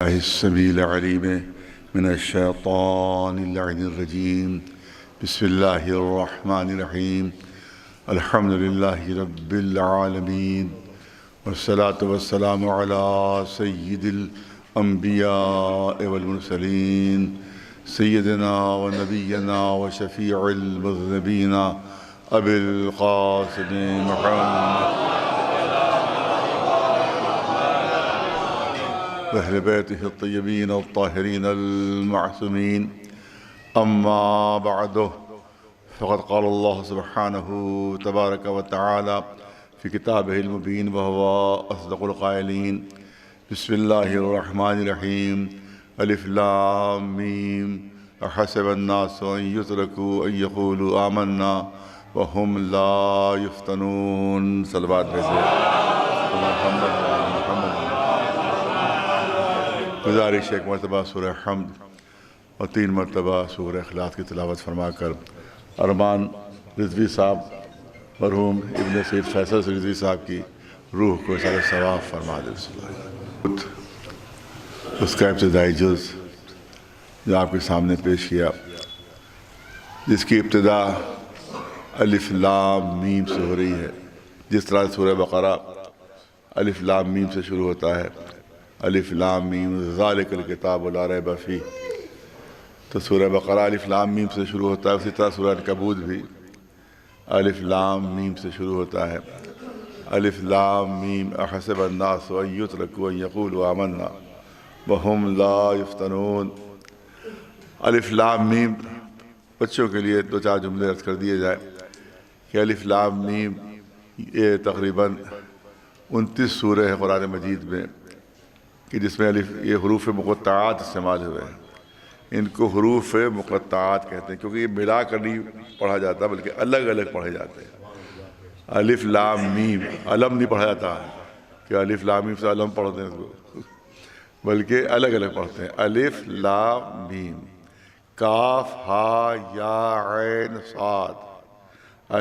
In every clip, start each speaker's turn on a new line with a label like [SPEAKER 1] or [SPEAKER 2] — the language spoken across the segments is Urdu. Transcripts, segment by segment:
[SPEAKER 1] بالله السميع العليم من الشيطان اللعين الرجيم. بسم الله الرحمن الرحيم. الحمد لله رب العالمين، والصلاة والسلام على سيد الأنبياء والمرسلين، سيدنا ونبينا وشفيع المذنبين أبي القاسم محمد وأهل بيته الطيبين الطاهرين المعصومين. أما بعد، فقد قال الله سبحانه تبارك وتعالى في كتابه المبين وهو أصدق القائلين. بسم الله الرحمن الرحيم. ألف لام ميم. أحسب الناس أن يتركوا أن يقولوا آمنا وهم لا يفتنون. صلوات بھیجے محمد. گزارش ایک مرتبہ سورہ حمد اور 3 مرتبہ سورہ اخلاص کی تلاوت فرما کر ارمان رضوی صاحب مرحوم ابن سید فیصل رضوی صاحب کی روح کو سارے ثواب فرما دے. اس کا ابتدائی جز جو آپ کے سامنے پیش کیا، جس کی ابتدا الف لام میم سے ہو رہی ہے. جس طرح سورہ بقرہ الف لام میم سے شروع ہوتا ہے، الف لام میم ذالک الکتاب لا ریب فیہ، تو سورہ بقرہ الف لام میم سے شروع ہوتا ہے. اسی طرح سورہ عنکبوت بھی الف لام میم سے شروع ہوتا ہے. الف لام میم احسب الناس ان یترکوا ان یقولوا آمنا وهم لا یفتنون. الف لام میم بچوں کے لیے 2-4 جملے عرض کر دیے جائیں کہ الف لام میم یہ تقریباً 29 سورہ ہے قرآن مجید میں کہ جس میں یہ حروف مقطعات استعمال ہوئے ہیں. ان کو حروف مقطعات کہتے ہیں کیونکہ یہ ملا کر نہیں پڑھا جاتا بلکہ الگ الگ پڑھے جاتے ہیں. الف لام میم علم نہیں پڑھا جاتا کہ الف لام میم سے علم پڑھتے ہیں اس کو، بلکہ الگ الگ پڑھتے ہیں. الف لام میم، کاف ہا یا عین صاد،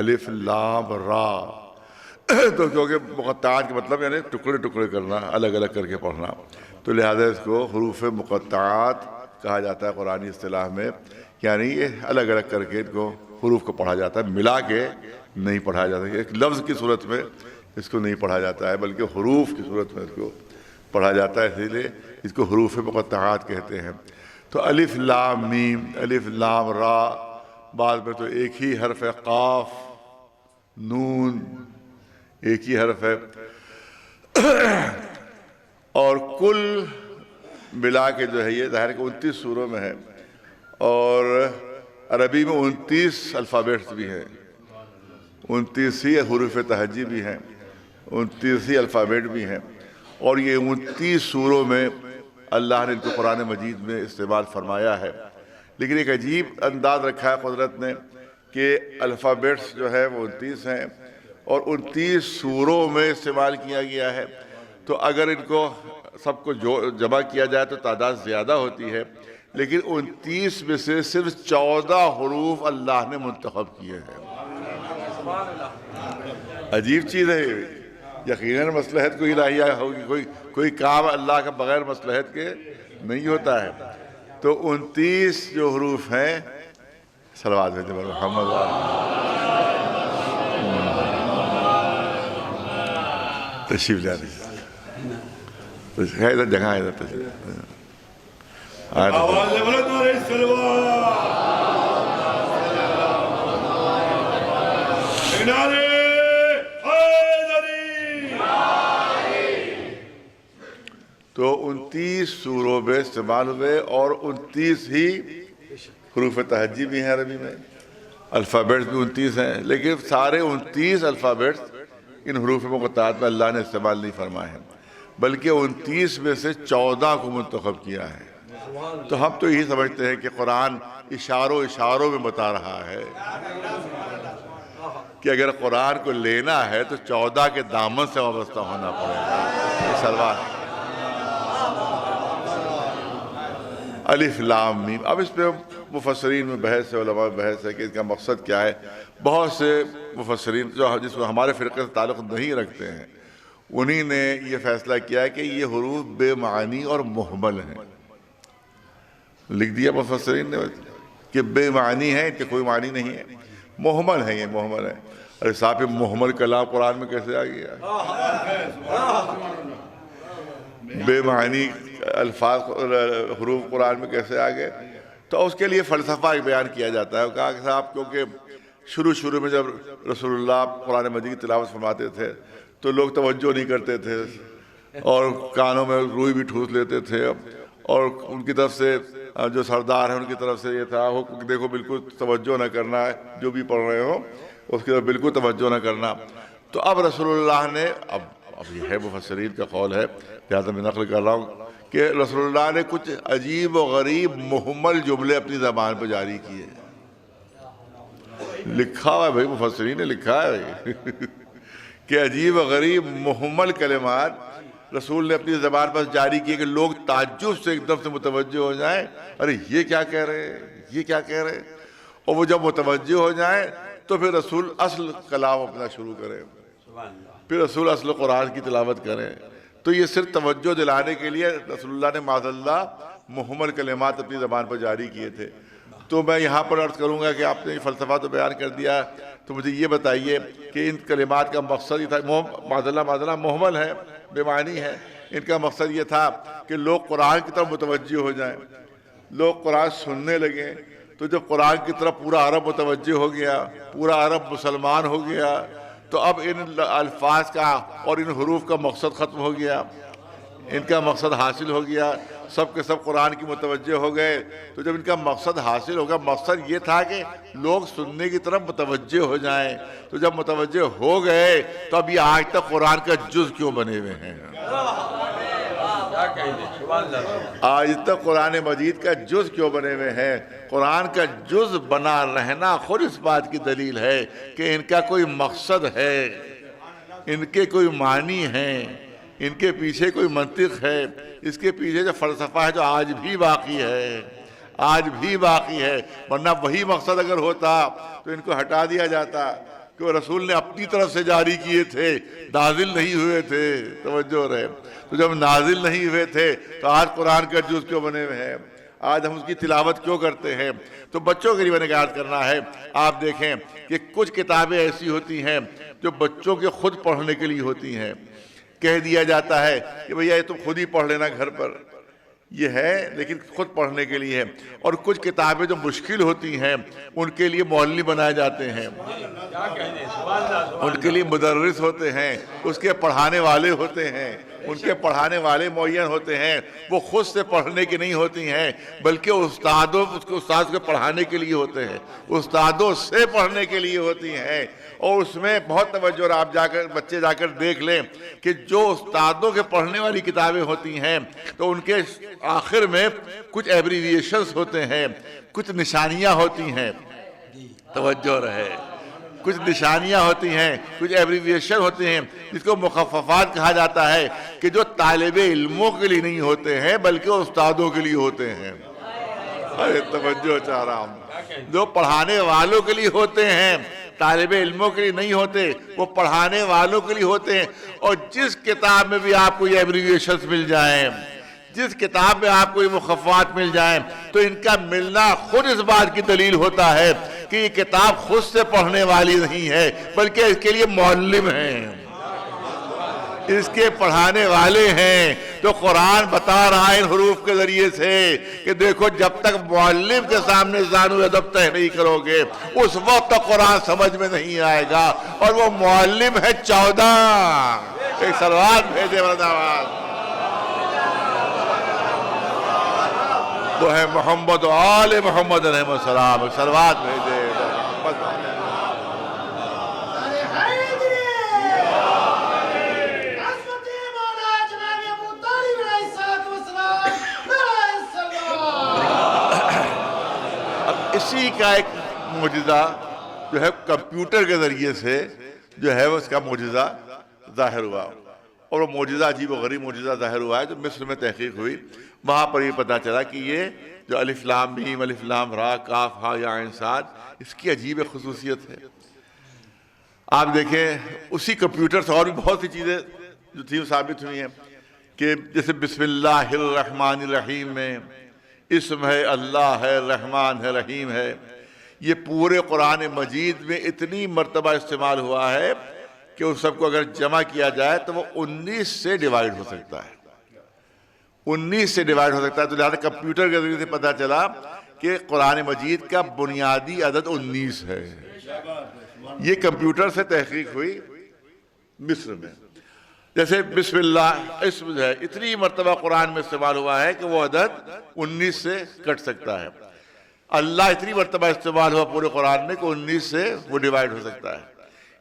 [SPEAKER 1] الف لام را. تو کیونکہ مقطعات کا مطلب یعنی ٹکڑے ٹکڑے کرنا، الگ الگ کر کے پڑھنا، تو لہذا اس کو حروف مقطعات کہا جاتا ہے قرآنی اصطلاح میں. یعنی یہ الگ الگ کر کے ان کو حروف کو پڑھا جاتا ہے، ملا کے نہیں پڑھا جاتا. ایک لفظ کی صورت میں اس کو نہیں پڑھا جاتا ہے بلکہ حروف کی صورت میں اس کو پڑھا جاتا ہے، اسی لیے اس کو حروف مقطعات کہتے ہیں. تو الف لام میم، الف لام را، بعد میں تو ایک ہی حرف ہے، قاف نون ایک ہی حرف ہے، اور کل ملا کے جو ہے یہ ظاہر کہ 29 سوروں میں ہے، اور عربی میں 29 الفابیٹس بھی ہیں، 29 ہی حروف تہجی بھی ہیں، 29 ہی الفابیٹ بھی ہیں. اور یہ 29 سوروں میں اللہ نے ان کو قرآن مجید میں استعمال فرمایا ہے. لیکن ایک عجیب انداز رکھا ہے قدرت نے کہ الفابیٹس جو ہے وہ 29 ہیں اور 29 سوروں میں استعمال کیا گیا ہے. تو اگر ان کو سب کو جمع کیا جائے تو تعداد زیادہ ہوتی ہے، لیکن 29 میں سے صرف 14 حروف اللہ نے منتخب کیے ہیں. عجیب چیز ہے. یقیناً مصلحت کوئی الہیہ ہوگی، کوئی کام اللہ کا بغیر مصلحت کے نہیں ہوتا ہے. تو 29 جو حروف ہیں، صلوات بھیجیں محمد. تشریف لے آتے ہے ادھر جگہ ہے ادھر تشریف. تو 29 سوروں میں استعمال ہوئے اور 29 ہی حروف تہجی بھی ہیں عربی میں، الفابیٹس بھی 29 ہیں. لیکن سارے 29 الفابیٹس ان حروف مقطعات میں اللہ نے استعمال نہیں فرمائے ہیں بلکہ 29 میں سے 14 کو منتخب کیا ہے. تو ہم تو یہی سمجھتے ہیں کہ قرآن اشاروں میں بتا رہا ہے کہ اگر قرآن کو لینا ہے تو 14 کے دامن سے وابستہ ہونا پڑے گا. سلوات الف لام میم. اب اس پہ مفسرین میں بحث ہے، علماء میں بحث ہے کہ اس کا مقصد کیا ہے. بہت سے مفسرین جو جس میں ہمارے فرقے سے تعلق نہیں رکھتے ہیں انہی نے یہ فیصلہ کیا کہ یہ حروف بے معنی اور محمل ہیں. لکھ دیا مفسرین نے کہ بے معنی ہے، کہ کوئی معنی نہیں ہے، محمل ہے، یہ محمل ہے. ارے صاحب محمل کلام قرآن میں کیسے آ گیا؟ بے معنی الفاظ حروف قرآن میں کیسے آ گئے؟ تو اس کے لیے فلسفہ بیان کیا جاتا ہے. کہا کہ صاحب کیونکہ شروع میں جب رسول اللہ قرآن مجید کی تلاوت فرماتے تھے تو لوگ توجہ نہیں کرتے تھے اور کانوں میں روئی بھی ٹھوس لیتے تھے، اور ان کی طرف سے جو سردار ہیں ان کی طرف سے یہ تھا کہ دیکھو بالکل توجہ نہ کرنا ہے، جو بھی پڑھ رہے ہو اس کی طرف بالکل توجہ نہ کرنا. تو اب رسول اللہ نے اب یہ ہے مفسرین کا قول ہے، لہٰذا میں نقل کر رہا ہوں کہ رسول اللہ نے کچھ عجیب و غریب محمل جملے اپنی زبان پہ جاری کیے. لکھا ہوا ہے بھائی، مفسرین نے لکھا ہے کہ عجیب و غریب محمل کلمات رسول نے اپنی زبان پر جاری کیے کہ لوگ تعجب سے ایک دم سے متوجہ ہو جائیں، ارے یہ کیا کہہ رہے ہیں، یہ کیا کہہ رہے ہیں. اور وہ جب متوجہ ہو جائیں تو پھر رسول اصل کلام اپنا شروع کریں، پھر رسول اصل قرآن کی تلاوت کریں. تو یہ صرف توجہ دلانے کے لیے رسول اللہ نے معاذ اللہ محمل کلمات اپنی زبان پر جاری کیے تھے. تو میں یہاں پر عرض کروں گا کہ آپ نے یہ فلسفہ تو بیان کر دیا، تو مجھے یہ بتائیے کہ ان کلمات کا مقصد یہ تھا، معاذ اللہ محمل ہے، بے معنی ہے. ان کا مقصد یہ تھا کہ لوگ قرآن کی طرف متوجہ ہو جائیں، لوگ قرآن سننے لگیں. تو جب قرآن کی طرف پورا عرب متوجہ ہو گیا، پورا عرب مسلمان ہو گیا، تو اب ان الفاظ کا اور ان حروف کا مقصد ختم ہو گیا، ان کا مقصد حاصل ہو گیا، سب کے سب قرآن کی متوجہ ہو گئے. تو جب ان کا مقصد حاصل ہوگا، مقصد یہ تھا کہ لوگ سننے کی طرف متوجہ ہو جائیں. تو جب متوجہ ہو گئے تو اب یہ آج تک قرآن کا جز کیوں بنے ہوئے ہیں؟ آج تک قرآن مجید کا جز کیوں بنے ہوئے ہیں؟ قرآن کا جز بنا رہنا خود اس بات کی دلیل ہے کہ ان کا کوئی مقصد ہے، ان کے کوئی معنی ہیں، ان کے پیچھے کوئی منطق ہے، اس کے پیچھے جو فلسفہ ہے جو آج بھی باقی ہے، آج بھی باقی ہے. ورنہ وہی مقصد اگر ہوتا تو ان کو ہٹا دیا جاتا کہ وہ رسول نے اپنی طرف سے جاری کیے تھے، نازل نہیں ہوئے تھے. توجہ رہے. تو جب نازل نہیں ہوئے تھے تو آج قرآن کا جز کیوں بنے ہوئے ہیں؟ آج ہم اس کی تلاوت کیوں کرتے ہیں؟ تو بچوں کے لیے میں نے یاد کرنا ہے. آپ دیکھیں کہ کچھ کتابیں ایسی ہوتی ہیں جو بچوں کے خود پڑھنے کے لیے ہوتی ہیں. کہہ دیا جاتا ہے کہ بھیا یہ تم خود ہی پڑھ لینا گھر پر، یہ ہے لیکن خود پڑھنے کے لیے ہے. اور کچھ کتابیں جو مشکل ہوتی ہیں ان کے لیے معلم بنائے جاتے ہیں، ان کے لیے مدرس ہوتے ہیں، اس کے پڑھانے والے ہوتے ہیں، ان کے پڑھانے والے معین ہوتے ہیں. وہ خود سے پڑھنے کی نہیں ہوتی ہیں بلکہ استاد کو پڑھانے کے لیے ہوتے ہیں، استادوں سے پڑھنے کے لیے ہوتی ہیں. اور اس میں بہت توجہ، اور آپ بچے جا کر دیکھ لیں کہ جو استادوں کے پڑھنے والی کتابیں ہوتی ہیں تو ان کے آخر میں کچھ ایبریویشنز ہوتے ہیں، کچھ نشانیاں ہوتی ہیں. توجہ رہے. کچھ نشانیاں ہوتی ہیں، کچھ ایبریویشن ہوتے ہیں جس کو مخففات کہا جاتا ہے، کہ جو طالب علموں کے لیے نہیں ہوتے ہیں بلکہ استادوں کے لیے ہوتے ہیں. ارے توجہ چاہ رہا ہوں. جو پڑھانے والوں کے لیے ہوتے ہیں، طالب علموں کے لیے نہیں ہوتے، وہ پڑھانے والوں کے لیے ہوتے ہیں. اور جس کتاب میں بھی آپ کو یہ ایبریویشنز مل جائیں، جس کتاب میں آپ کو یہ مخففات مل جائیں، تو ان کا ملنا خود اس بات کی دلیل ہوتا ہے کہ یہ کتاب خود سے پڑھنے والی نہیں ہے بلکہ اس کے لیے معلم ہیں، اس کے پڑھانے والے ہیں. تو قرآن بتا رہا ہے ان حروف کے ذریعے سے کہ دیکھو جب تک معلم کے سامنے زانو ادب طے نہیں کرو گے اس وقت تک قرآن سمجھ میں نہیں آئے گا. اور وہ معلم ہے 14. ایک سلوات بھیجے آواز، وہ ہے محمد و آل محمد علیہ السلام. ایک سلوات بھیجے. اسی کا ایک معجزہ جو ہے کمپیوٹر کے ذریعے سے جو ہے اس کا معجزہ ظاہر ہوا. اور وہ معجزہ عجیب و غریب معجزہ ظاہر ہوا ہے جو مصر میں تحقیق ہوئی. وہاں پر یہ پتہ چلا کہ یہ جو الف لام میم، الف لام را، کاف ہا یا عین صاد، اس کی عجیب خصوصیت ہے. آپ دیکھیں اسی کمپیوٹر سے اور بھی بہت سی چیزیں جو تھی وہ ثابت ہوئی ہیں کہ جیسے بسم اللہ الرحمن الرحیم میں اسم ہے، اللہ ہے، رحمان ہے، رحیم ہے، یہ پورے قرآن مجید میں اتنی مرتبہ استعمال ہوا ہے کہ ان سب کو اگر جمع کیا جائے تو وہ 19 سے ڈیوائیڈ ہو سکتا ہے، 19 سے ڈیوائیڈ ہو سکتا ہے۔ تو لہٰذا کمپیوٹر کے ذریعے سے پتہ چلا کہ قرآن مجید کا بنیادی عدد 19 ہے۔ یہ کمپیوٹر سے تحقیق ہوئی مصر میں۔ جیسے بسم اللہ اسم ہے، اتنی مرتبہ قرآن میں استعمال ہوا ہے کہ وہ عدد 19 سے کٹ سکتا ہے۔ اللہ اتنی مرتبہ استعمال ہوا پورے قرآن میں کہ 19 سے وہ ڈیوائیڈ ہو سکتا ہے۔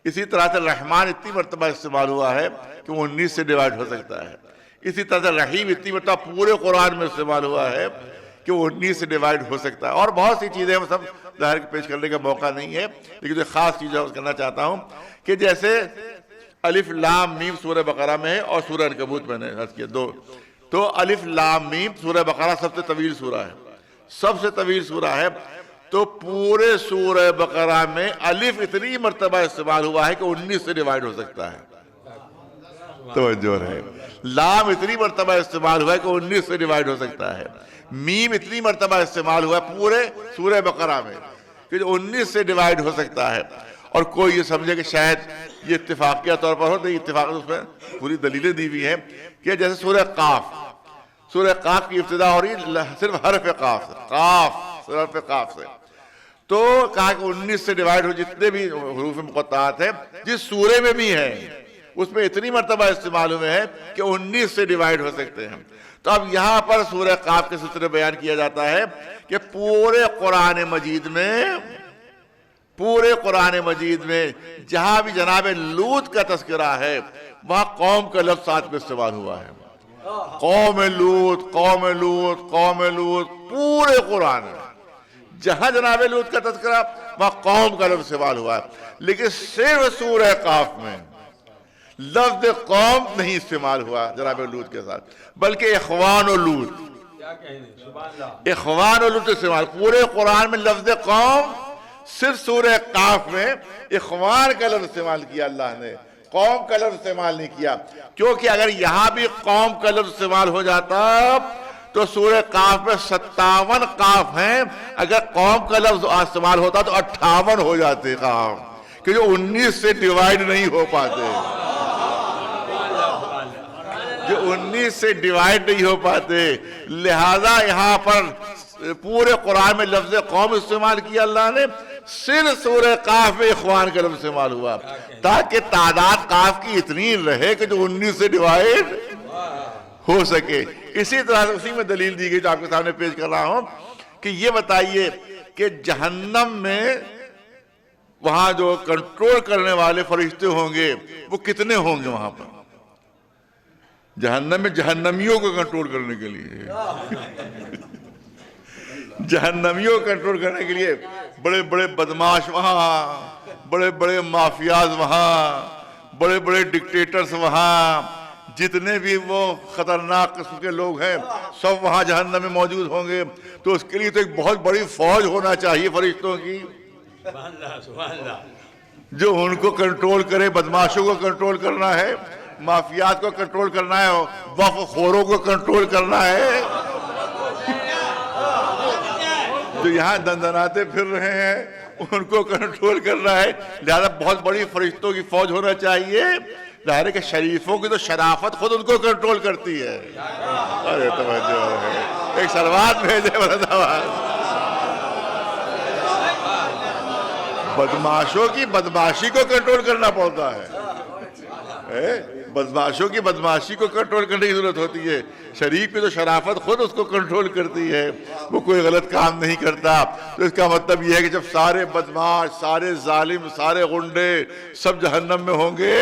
[SPEAKER 1] اسی طرح سے رحمان اتنی مرتبہ استعمال ہوا ہے کہ وہ 19 سے ڈیوائیڈ ہو سکتا ہے۔ اسی طرح سے رحیم اتنی مرتبہ پورے قرآن میں استعمال ہوا ہے کہ وہ 19 سے ڈیوائیڈ ہو سکتا ہے۔ اور بہت سی چیزیں وہ سب ظاہر پیش کرنے کا موقع نہیں ہے، لیکن جو خاص چیز کرنا چاہتا ہوں کہ جیسے الف لام میم سورہ بقرہ میں ہے اور سورہ عنکبوت میں نے عرض کیا دو، تو الف لام میم سورہ بقرہ سب سے طویل سورہ ہے، سب سے طویل سورہ ہے، تو پورے سورہ بقرہ میں الف اتنی مرتبہ استعمال ہوا ہے کہ 19 سے ڈیوائیڈ ہو سکتا ہے۔ توجہ ہے۔ لام اتنی مرتبہ استعمال ہوا ہے کہ 19 سے ڈیوائیڈ ہو سکتا ہے۔ میم اتنی مرتبہ استعمال ہوا ہے پورے سورہ بقرہ میں کہ 19 سے ڈیوائیڈ ہو سکتا ہے۔ اور کوئی یہ سمجھے کہ شاید یہ اتفاقیہ طور پر ہو، نہیں، اتفاق اس میں پوری دلیلیں دی ہوئی ہیں کہ جیسے سورہ قاف کی ابتدا ہو رہی ہے صرف حرف قاف سے، حرف قاف سے، تو کہا کہ 19 سے ڈیوائیڈ ہو، جتنے بھی حروف مقطعات ہیں جس سورے میں بھی ہیں اس میں اتنی مرتبہ استعمال ہوئے ہیں کہ 19 سے ڈیوائیڈ ہو سکتے ہیں۔ تو اب یہاں پر سورہ قاف کے سلسلے بیان کیا جاتا ہے کہ پورے قرآن مجید میں جہاں بھی جناب لوط کا تذکرہ ہے وہاں قوم کا لفظ ساتھ میں استعمال ہوا ہے۔ قوم لوط، قوم لوط، قوم لوط، پورے قرآن میں جہاں جناب لوط کا تذکرہ وہاں قوم کا لفظ استعمال ہوا ہے، لیکن صرف سورہ قاف میں لفظ قوم نہیں استعمال ہوا جناب لوط کے ساتھ، بلکہ اخوان و لوط، اخوان و لوط استعمال۔ پورے قرآن میں لفظ قوم صرف سورہ قاف میں اخوان کا لفظ استعمال کیا اللہ نے، قوم کا لفظ استعمال نہیں کیا، کیونکہ اگر یہاں بھی قوم کا لفظ استعمال ہو جاتا تو سورہ قاف میں 57 قاف ہیں، اگر قوم کا لفظ استعمال ہوتا تو 58 ہو جاتے قاف، کہ جو 19 سے ڈیوائیڈ نہیں ہو پاتے، جو 19 سے ڈیوائیڈ نہیں ہو پاتے۔ لہذا یہاں پر پورے قرآن میں لفظ قوم استعمال کیا اللہ نے، صرف سورہ قاف میں اخوان کا لفظ استعمال ہوا تاکہ تعداد قاف کی اتنی رہے کہ جو 19 سے ڈیوائیڈ ہو سکے۔ اسی طرح اسی میں دلیل دی گئی جو آپ کے سامنے پیش کر رہا ہوں کہ یہ بتائیے کہ جہنم میں وہاں جو کنٹرول کرنے والے فرشتے ہوں گے وہ کتنے ہوں گے وہاں پر جہنم میں، جہنمیوں کو کنٹرول کرنے کے لیے، جہنمیوں کو کنٹرول کرنے کے لیے بڑے بڑے بدماش وہاں، بڑے بڑے مافیاز وہاں، بڑے بڑے ڈکٹیٹرز وہاں، جتنے بھی وہ خطرناک قسم کے لوگ ہیں سب وہاں جہنم میں موجود ہوں گے۔ تو اس کے لیے تو ایک بہت بڑی فوج ہونا چاہیے فرشتوں کی جو ان کو کنٹرول کرے، بدماشوں کو کنٹرول کرنا ہے، مافیات کو کنٹرول کرنا ہے، وقف خوروں کو کنٹرول کرنا ہے، جو یہاں دندناتے پھر رہے ہیں ان کو کنٹرول کرنا ہے۔ لہذا بہت بڑی فرشتوں کی فوج ہونا چاہیے۔ ظاہر ہے کہ شریفوں کی تو شرافت خود ان کو کنٹرول کرتی ہے۔ ارے توجہ ہے، ایک سلوات بھیجے بدماشوں کی بدماشی کو کنٹرول کرنا پڑتا ہے، بدماشوں کی بدماشی کو کنٹرول کرنے کی ضرورت ہوتی ہے۔ شریف کی تو شرافت خود اس کو کنٹرول کرتی ہے، وہ کوئی غلط کام نہیں کرتا۔ تو اس کا مطلب یہ ہے کہ جب سارے بدماش، سارے ظالم، سارے غنڈے سب جہنم میں ہوں گے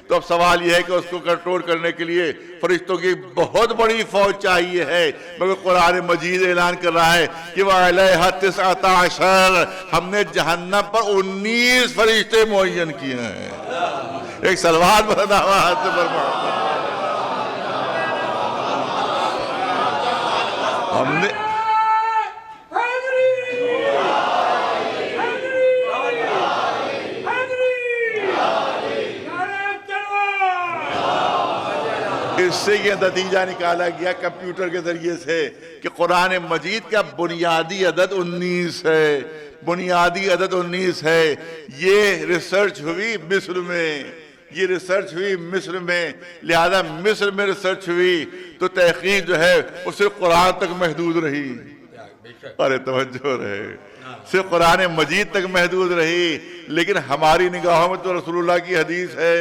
[SPEAKER 1] تو اب سوال یہ ہے کہ اس کو کنٹرول کرنے کے لیے فرشتوں کی بہت بڑی فوج چاہیے ہے۔ مگر قرآن مجید اعلان کر رہا ہے کہ وَعَلَيْهَا 19، ہم نے جہنم پر 19 فرشتے معین کیے ہیں۔ ایک سلوات بلند آواز سے فرمائیں۔ ہم نے سے یہ نتیجہ نکالا گیا کمپیوٹر کے ذریعے سے کہ قرآن مجید کا بنیادی عدد 19 ہے، بنیادی عدد 19 ہے۔ یہ ریسرچ ہوئی مصر میں، یہ ریسرچ ہوئی مصر میں، لہذا مصر میں ریسرچ ہوئی تو تحقیق جو ہے وہ صرف قرآن تک محدود رہی۔ ارے توجہ رہے، صرف قرآن مجید تک محدود رہی، لیکن ہماری نگاہوں میں تو رسول اللہ کی حدیث ہے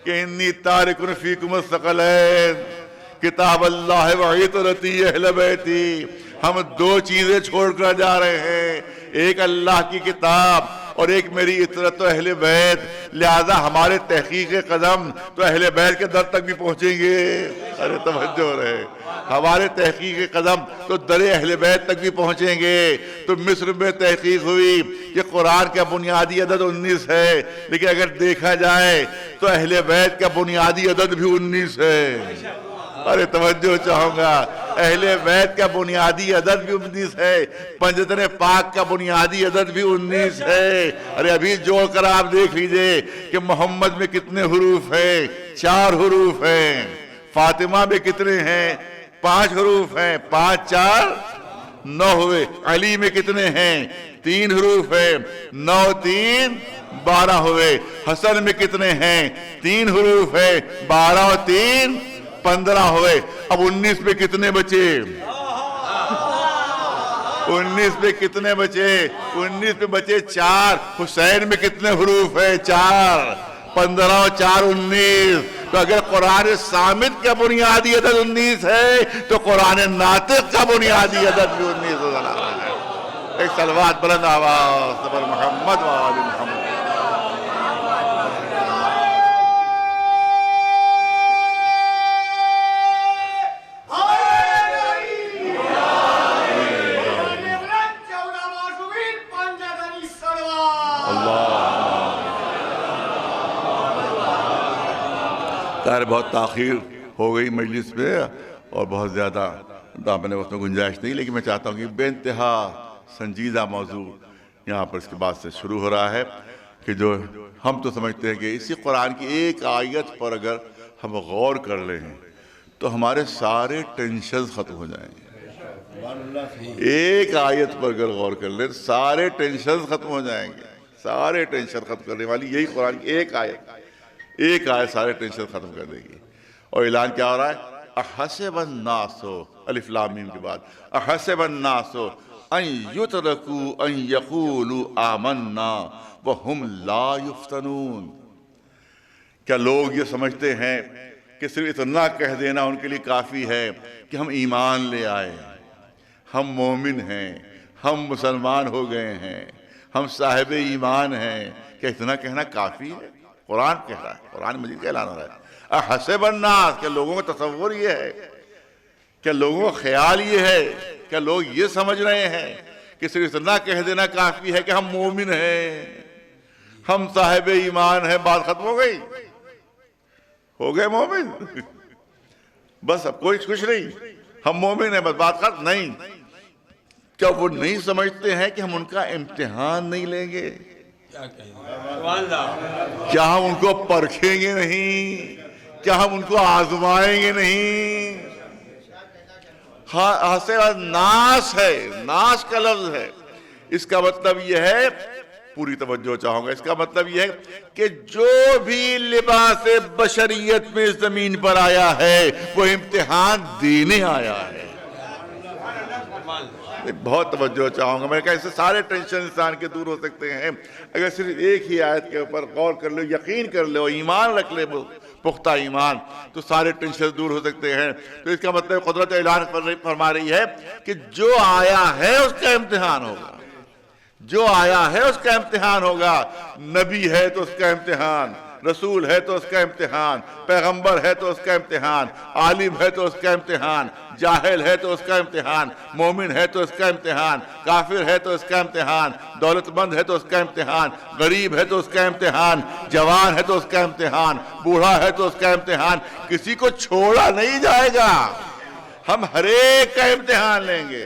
[SPEAKER 1] کہ انی تارک فیکم الثقلین کتاب اللہ و عطرتی اہل بیتی۔ ہم دو چیزیں چھوڑ کر جا رہے ہیں، ایک اللہ کی کتاب اور ایک میری عطرت و اہل بیت، لہذا ہمارے تحقیق قدم تو اہل بیت کے در تک بھی پہنچیں گے۔ ارے توجہ رہے، ہمارے تحقیق قدم تو در اہل بیت تک بھی پہنچیں گے۔ تو مصر میں تحقیق ہوئی کہ قرآن کا بنیادی عدد 19 ہے، لیکن اگر دیکھا جائے تو اہل بیت کا بنیادی عدد بھی 19 ہے۔ ارے توجہ چاہوں گا، اہل بیت کا بنیادی عدد بھی 19 ہے، پنجتن پاک کا بنیادی عدد بھی 19 ہے۔ ارے ابھی جوڑ کر آپ دیکھ لیجئے کہ محمد میں کتنے حروف ہیں، 4 حروف ہیں۔ فاطمہ میں کتنے ہیں، 5 حروف ہیں، 5 4 9 ہوئے۔ علی میں کتنے ہیں، 3 حروف ہیں، 9 3 12 ہوئے۔ حسن میں کتنے ہیں، 3 حروف ہیں، 12 اور 3 15 ہوئے۔ اب 19 پہ کتنے بچے، 19 پہ کتنے بچے، 19 پہ بچے 4۔ حسین میں کتنے حروف ہیں، 4، 15 اور 4 19۔ تو اگر قرآن صامت کا بنیادی عدد 19 ہے تو قرآن ناطق کا بنیادی عدد بھی 19 ہے۔ ایک صلوات بلند آواز پر محمد و آل محمد۔ بہت تاخیر ہو گئی مجلس میں اور بہت زیادہ آپ نے اس میں گنجائش نہیں، لیکن میں چاہتا ہوں کہ بے انتہا سنجیدہ موضوع یہاں پر اس کے بعد سے شروع ہو رہا ہے کہ جو ہم تو سمجھتے ہیں کہ اسی قرآن کی ایک آیت پر اگر ہم غور کر لیں تو ہمارے سارے ٹینشنز ختم ہو جائیں گے۔ ایک آیت پر اگر غور کر لیں سارے ٹینشنز ختم ہو جائیں گے۔ سارے ٹینشن ختم کرنے والی یہی قرآن کی ایک آیت سارے ٹینشن ختم کر دے گی۔ اور اعلان کیا ہو رہا ہے، احسب الناس، الف لام میم کے بعد احسب الناس ان یترکوا ان یقولوا آمنا وہم لا یفتنون۔ کیا لوگ یہ سمجھتے ہیں کہ صرف اتنا کہہ دینا ان کے لیے کافی ہے کہ ہم ایمان لے آئے، ہم مومن ہیں، ہم مسلمان ہو گئے ہیں، ہم صاحب ایمان ہیں، کیا اتنا کہنا کافی ہے؟ قرآن کہہ رہا ہے، قرآن مجید کا اعلان ہو رہا ہے احسب الناس، کہ لوگوں کا تصور یہ ہے، کہ لوگوں کا خیال یہ ہے، کہ لوگ یہ سمجھ رہے ہیں کہ صرف اتنا کہہ دینا کافی ہے کہ ہم مومن ہیں، ہم صاحب ایمان ہیں، بات ختم ہو گئی، ہو گئے مومن، بس اب کوئی کچھ نہیں، ہم مومن ہیں، بس بات ختم نہیں۔ کیا وہ نہیں سمجھتے ہیں کہ ہم ان کا امتحان نہیں لیں گے؟ کیا ہم ان کو پرکھیں گے نہیں؟ کیا ہم ان کو آزمائیں گے نہیں؟ ناس ہے، ناس کا لفظ ہے، اس کا مطلب یہ ہے، پوری توجہ چاہوں گا، اس کا مطلب یہ ہے کہ جو بھی لباس بشریت میں زمین پر آیا ہے وہ امتحان دینے آیا ہے۔ بہت توجہ چاہوں گا، میں نے کہا اس سے سارے ٹینشن انسان کے دور ہو سکتے ہیں اگر صرف ایک ہی آیت کے اوپر غور کر لو، یقین کر لو، ایمان رکھ لے، پختہ ایمان، تو سارے ٹینشن دور ہو سکتے ہیں۔ تو اس کا مطلب قدرت اعلان فرما رہی ہے کہ جو آیا ہے اس کا امتحان ہوگا، جو آیا ہے اس کا امتحان ہوگا۔ نبی ہے تو اس کا امتحان، رسول ہے تو اس کا امتحان، پیغمبر ہے تو اس کا امتحان، عالم ہے تو اس کا امتحان، جاہل ہے تو اس کا امتحان، مومن ہے تو اس کا امتحان، کافر ہے تو اس کا امتحان، دولت مند ہے تو اس کا امتحان، غریب ہے تو اس کا امتحان، جوان ہے تو اس کا امتحان، بوڑھا ہے تو اس کا امتحان، کسی کو چھوڑا نہیں جائے گا۔ ہم ہر ایک کا امتحان لیں گے،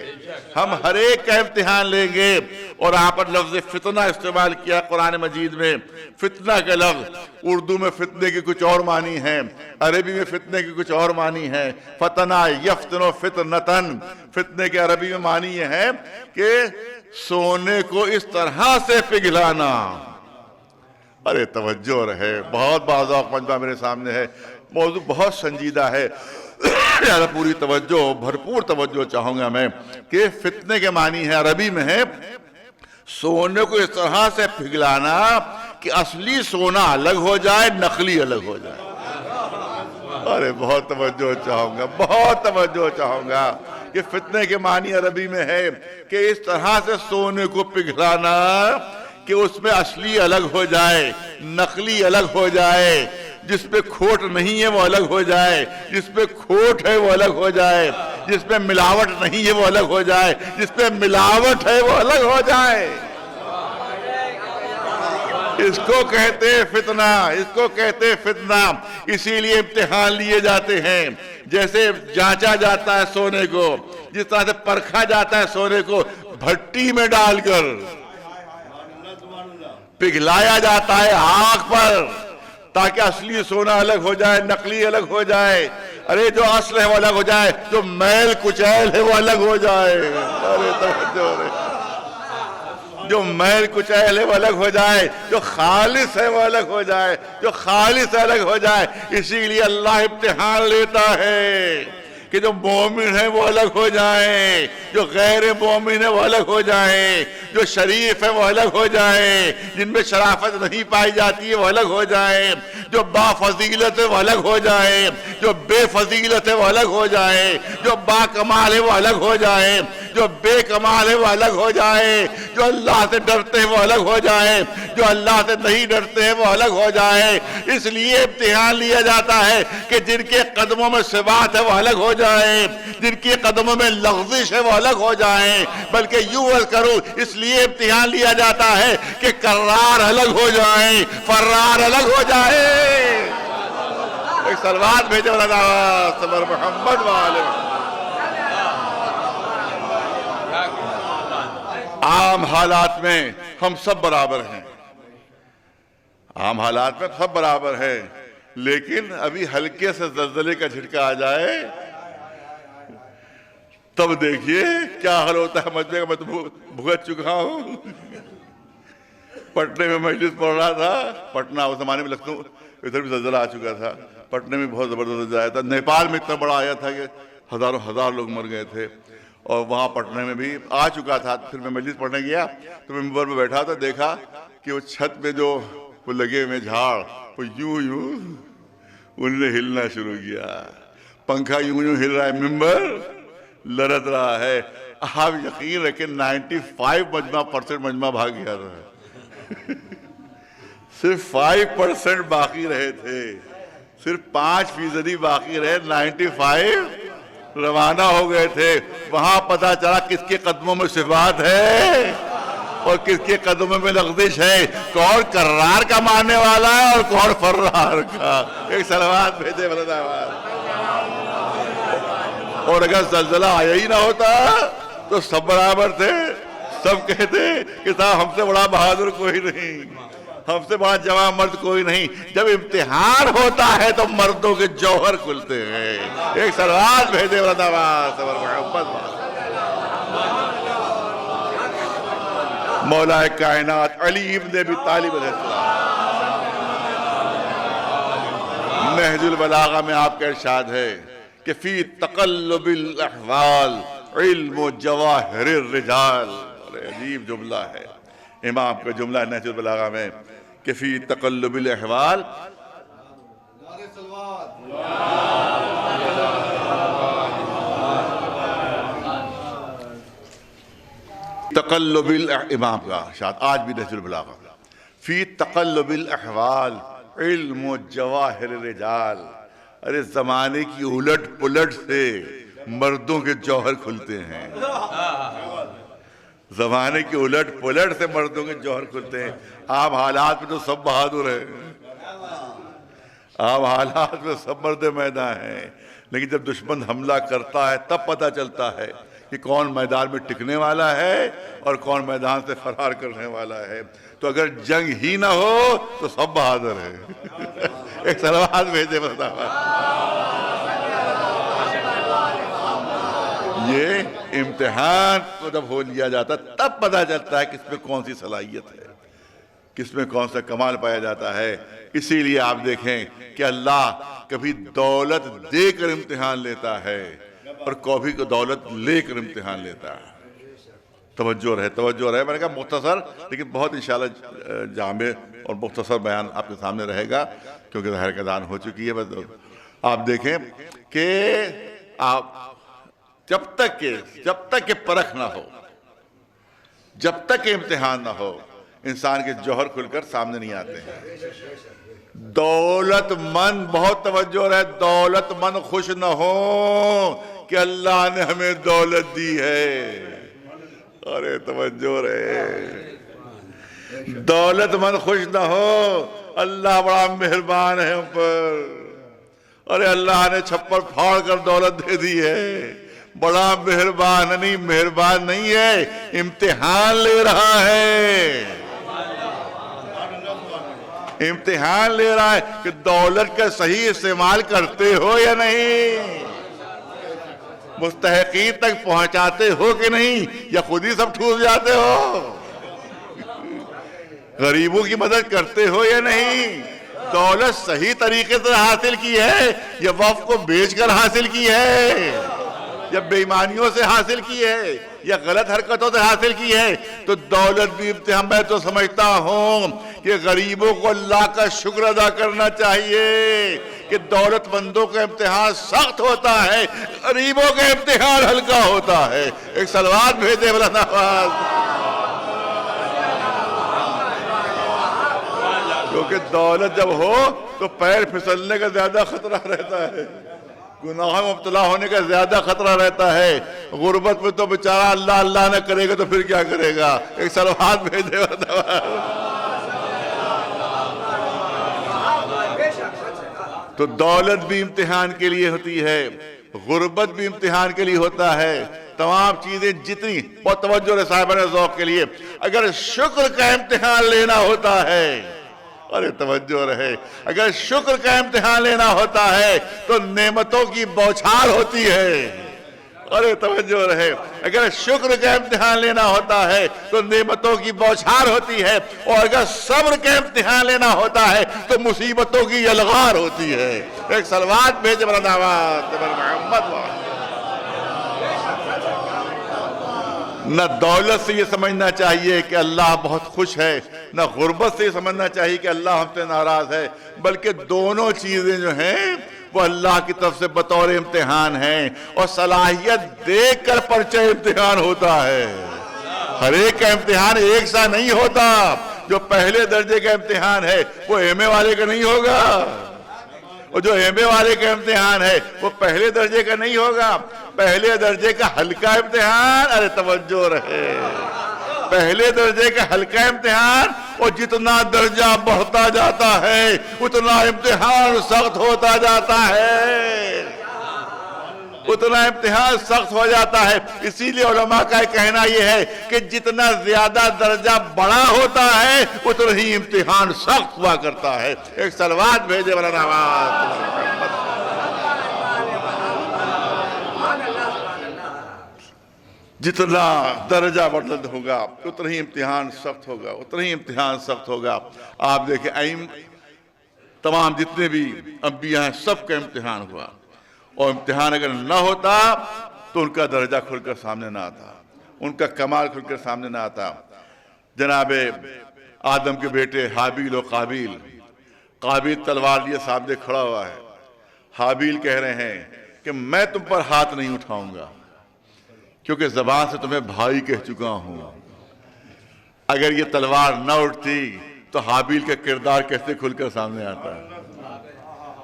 [SPEAKER 1] ہم ہر ایک کا امتحان لیں گے۔ اور یہاں پر لفظ فتنہ استعمال کیا قرآن مجید میں۔ فتنہ کا لفظ اردو میں فتنے کی کچھ اور معنی ہے، عربی میں فتنے کی کچھ اور معنی ہے۔ فتنہ یفتنو فتنتن، فتنے کے عربی میں معنی یہ ہے کہ سونے کو اس طرح سے پگھلانا۔ ارے توجہ رہے، بہت بعض مجمع میرے سامنے ہے، موضوع بہت سنجیدہ ہے، پوری توجہ، بھرپور توجہ چاہوں گا میں کہ فتنے کے معنی ہے عربی میں ہے سونے کو اس طرح سے پگھلانا کہ اصلی سونا الگ ہو جائے، نقلی الگ ہو جائے۔ ارے بہت توجہ چاہوں گا، بہت توجہ چاہوں گا کہ فتنے کے معنی عربی میں ہے کہ اس طرح سے سونے کو پگھلانا کہ اس میں اصلی الگ ہو جائے، نقلی الگ ہو جائے، جس پہ کھوٹ نہیں ہے وہ الگ ہو جائے، جس پہ کھوٹ ہے وہ الگ ہو جائے، جس پہ ملاوٹ نہیں ہے وہ الگ ہو جائے، جس پہ ملاوٹ ہے وہ الگ ہو جائے۔ اس کو کہتے فتنہ، اس کو کہتے فتنہ۔ اسی لیے امتحان لیے جاتے ہیں، جیسے جانچا جاتا ہے سونے کو، جس طرح سے پرکھا جاتا ہے سونے کو بھٹی میں ڈال کر، پگھلایا جاتا ہے آگ پر تاکہ اصلی سونا الگ ہو جائے، نقلی الگ ہو جائے۔ ارے جو اصل ہے وہ الگ ہو جائے، جو میل کچیل ہے وہ الگ ہو جائے۔ ارے توجہ رہے، جو میل کچیل ہے وہ الگ ہو جائے، جو خالص ہے وہ الگ ہو جائے، جو خالص الگ ہو جائے۔ اسی لیے اللہ امتحان لیتا ہے کہ جو مومن ہے وہ الگ ہو جائیں، جو غیر مومن ہے وہ الگ ہو جائیں، جو شریف ہے وہ الگ ہو جائیں، جن میں شرافت نہیں پائی جاتی ہے وہ الگ ہو جائیں، جو با فضیلت ہے وہ الگ ہو جائیں، جو بے فضیلت ہے وہ الگ ہو جائیں، جو با کمال ہے وہ الگ ہو جائیں، جو بے کمال ہے وہ الگ ہو جائیں، جو اللہ سے ڈرتے ہیں وہ الگ ہو جائیں، جو اللہ سے نہیں ڈرتے ہیں وہ الگ ہو جائیں۔ اس لیے امتحان لیا جاتا ہے کہ جن کے قدموں میں ثبات ہے وہ الگ ہو جائیں، جن کے قدموں میں لغزش ہے وہ الگ ہو جائیں۔ بلکہ یوں عرض کروں، اس لیے امتحان لیا جاتا ہے کہ کرار الگ ہو جائیں، فرار الگ ہو جائیں۔ ایک صلوات بھیجے والا صبر محمد والے۔ عام حالات میں ہم سب برابر ہیں، عام حالات میں سب برابر ہیں، لیکن ابھی ہلکے سے زلزلے کا جھٹکا آ جائے تب دیکھیے کیا حال ہوتا ہے مجمع کا۔ میں تو بھگت چکا ہوں۔ پٹنے میں مجلس پڑھ رہا تھا، پٹنہ اس زمانے میں لکھنؤ، ادھر بھی زلزلہ آ چکا تھا، پٹنے میں بہت زبردست زلزلہ آیا تھا، نیپال میں اتنا بڑا آیا تھا کہ ہزار لوگ مر گئے تھے، اور وہاں پٹنے میں بھی آ چکا تھا۔ پھر میں مجلس پڑھنے گیا تو میں ممبر پہ بیٹھا تھا، دیکھا کہ وہ چھت پہ جو وہ لگے ہوئے جھاڑ وہ یوں انہوں نے ہلنا شروع کیا، پنکھا یوں ہل رہا ہے، ممبر لرز رہا ہے۔ آپ یقین رکھیں 95% مجمع بھاگ گیا تھا، صرف 5% باقی رہے تھے، صرف 5% باقی رہے، 95 روانہ ہو گئے تھے۔ وہاں پتا چلا کس کے قدموں میں ثبات ہے اور کس کے قدموں میں لغزش ہے، کون کرار کا ماننے والا ہے اور کون فرار کا۔ ایک صلوات بھیجے بلند آواز۔ اور اگر زلزلہ آیا ہی نہ ہوتا تو سب برابر تھے، سب کہتے کہ صاحب ہم سے بڑا بہادر کوئی نہیں، ہم سے بڑا جواں مرد کوئی نہیں۔ جب امتحان ہوتا ہے تو مردوں کے جوہر کھلتے ہیں۔ ایک صلوات بھیجے بلند آواز صبر محمد۔ مولا کائنات علی ابن ابی طالب علیہ السلام، نہج البلاغہ میں آپ کا ارشاد ہے کہ فی تقلب الاحوال علم و جواہر الرجال۔ عجیب جملہ ہے، امام کا جملہ ہے نہج البلاغہ میں کہ فی تقلب الاحوال تقلب امام کا ارشاد آج بھی نہج البلاغہ، فی تقلب الاحوال علم و جواہر الرجال۔ ارے زمانے کی الٹ پلٹ سے مردوں کے جوہر کھلتے ہیں، زمانے کی الٹ پلٹ سے مردوں کے جوہر کھلتے ہیں۔ عام حالات میں تو سب بہادر ہیں، عام حالات میں سب مرد میدان ہیں، لیکن جب دشمن حملہ کرتا ہے تب پتہ چلتا ہے کہ کون میدان میں ٹکنے والا ہے اور کون میدان سے فرار کرنے والا ہے۔ تو اگر جنگ ہی نہ ہو تو سب بہادر ہے۔ ایک سلوات بھیجے بتا۔ یہ امتحان کو جب ہو لیا جاتا تب پتہ چلتا ہے کس میں کون سی صلاحیت ہے، کس میں کون سا کمال پایا جاتا ہے۔ اسی لیے آپ دیکھیں کہ اللہ کبھی دولت دے کر امتحان لیتا ہے اور کبھی کو دولت لے کر امتحان لیتا ہے۔ توجہ رہے، میں نے کہا مختصر لیکن بہت انشاءاللہ جامع اور مختصر بیان آپ کے سامنے رہے گا کیونکہ ظہر کا اذان ہو چکی ہے۔ بس آپ دیکھیں کہ آپ جب تک کہ پرکھ نہ ہو، جب تک کہ امتحان نہ ہو، انسان کے جوہر کھل کر سامنے نہیں آتے ہیں۔ دولت مند، بہت توجہ رہے، دولت مند خوش نہ ہو کہ اللہ نے ہمیں دولت دی ہے۔ ارے توجہ رہے، دولت مند خوش نہ ہو اللہ بڑا مہربان ہے ہم پر، ارے اللہ نے چھپر پھاڑ کر دولت دے دی ہے، بڑا مہربان نہیں ہے، امتحان لے رہا ہے، امتحان لے رہا ہے کہ دولت کا صحیح استعمال کرتے ہو یا نہیں، مستحقین تک پہنچاتے ہو کہ نہیں، یا خود ہی سب ٹھوس جاتے ہو، غریبوں کی مدد کرتے ہو یا نہیں، دولت صحیح طریقے سے حاصل کی ہے یا وقف کو بیچ کر حاصل کی ہے، یا بے ایمانیوں سے حاصل کی ہے یا غلط حرکتوں سے حاصل کی ہے۔ تو دولت بھی امتحان، میں تو سمجھتا ہوں کہ غریبوں کو اللہ کا شکر ادا کرنا چاہیے کہ دولت مندوں کا امتحان سخت ہوتا ہے، غریبوں کا امتحان ہلکا ہوتا ہے۔ ایک صلوات بھیجے مولانا نواز، کیونکہ دولت جب ہو تو پیر پھسلنے کا زیادہ خطرہ رہتا ہے، گناہ میں مبتلا ہونے کا زیادہ خطرہ رہتا ہے۔ غربت میں تو بیچارہ اللہ نہ کرے گا تو پھر کیا کرے گا۔ ایک صلوات بھیجے تو دولت بھی امتحان کے لیے ہوتی ہے، غربت بھی امتحان کے لیے ہوتا ہے، تمام چیزیں جتنی، بہت توجہ ہے صاحبان ذوق کے لیے، اگر شکر کا امتحان لینا ہوتا ہے، ارے توجہ رہے، اگر شکر کا امتحان لینا ہوتا ہے تو نعمتوں کی بوچھار ہوتی ہے، ارے توجہ رہے، اگر شکر کا امتحان لینا ہوتا ہے تو نعمتوں کی بوچھار ہوتی ہے، اور اگر صبر کا امتحان لینا ہوتا ہے تو مصیبتوں کی یلغار ہوتی ہے۔ ایک صلوات بھیجے مولانا محمد۔ نہ دولت سے یہ سمجھنا چاہیے کہ اللہ بہت خوش ہے، نہ غربت سے یہ سمجھنا چاہیے کہ اللہ ہم سے ناراض ہے، بلکہ دونوں چیزیں جو ہیں وہ اللہ کی طرف سے بطور امتحان ہیں، اور صلاحیت دیکھ کر پرچہ امتحان ہوتا ہے۔ ہر ایک کا امتحان ایک سا نہیں ہوتا، جو پہلے درجے کا امتحان ہے وہ ایم اے والے کا نہیں ہوگا، اور جو ایم اے والے کا امتحان ہے وہ پہلے درجے کا نہیں ہوگا۔ پہلے درجے کا ہلکا امتحان، ارے توجہ رہے، پہلے درجے کا ہلکا امتحان، اور جتنا درجہ بڑھتا جاتا ہے اتنا امتحان سخت ہوتا جاتا ہے، اتنا امتحان سخت ہو جاتا ہے۔ اسی لیے علماء کا کہنا یہ ہے کہ جتنا زیادہ درجہ بڑا ہوتا ہے اتنا ہی امتحان سخت ہوا کرتا ہے۔ ایک صلوات بھیجے مولانا نواز۔ جتنا درجہ بلند ہوگا اتنا ہی امتحان سخت ہوگا، اتنا ہی امتحان سخت ہوگا۔ آپ دیکھیں تمام جتنے بھی انبیاء ہیں سب کا امتحان ہوا، اور امتحان اگر نہ ہوتا تو ان کا درجہ کھل کر سامنے نہ آتا، ان کا کمال کھل کر سامنے نہ آتا۔ جناب آدم کے بیٹے حابیل و قابیل، قابیل تلوار لیے سامنے کھڑا ہوا ہے، حابیل کہہ رہے ہیں کہ میں تم پر ہاتھ نہیں اٹھاؤں گا کیونکہ زبان سے تمہیں بھائی کہہ چکا ہوں۔ اگر یہ تلوار نہ اٹھتی تو حابیل کا کردار کیسے کھل کر سامنے آتا،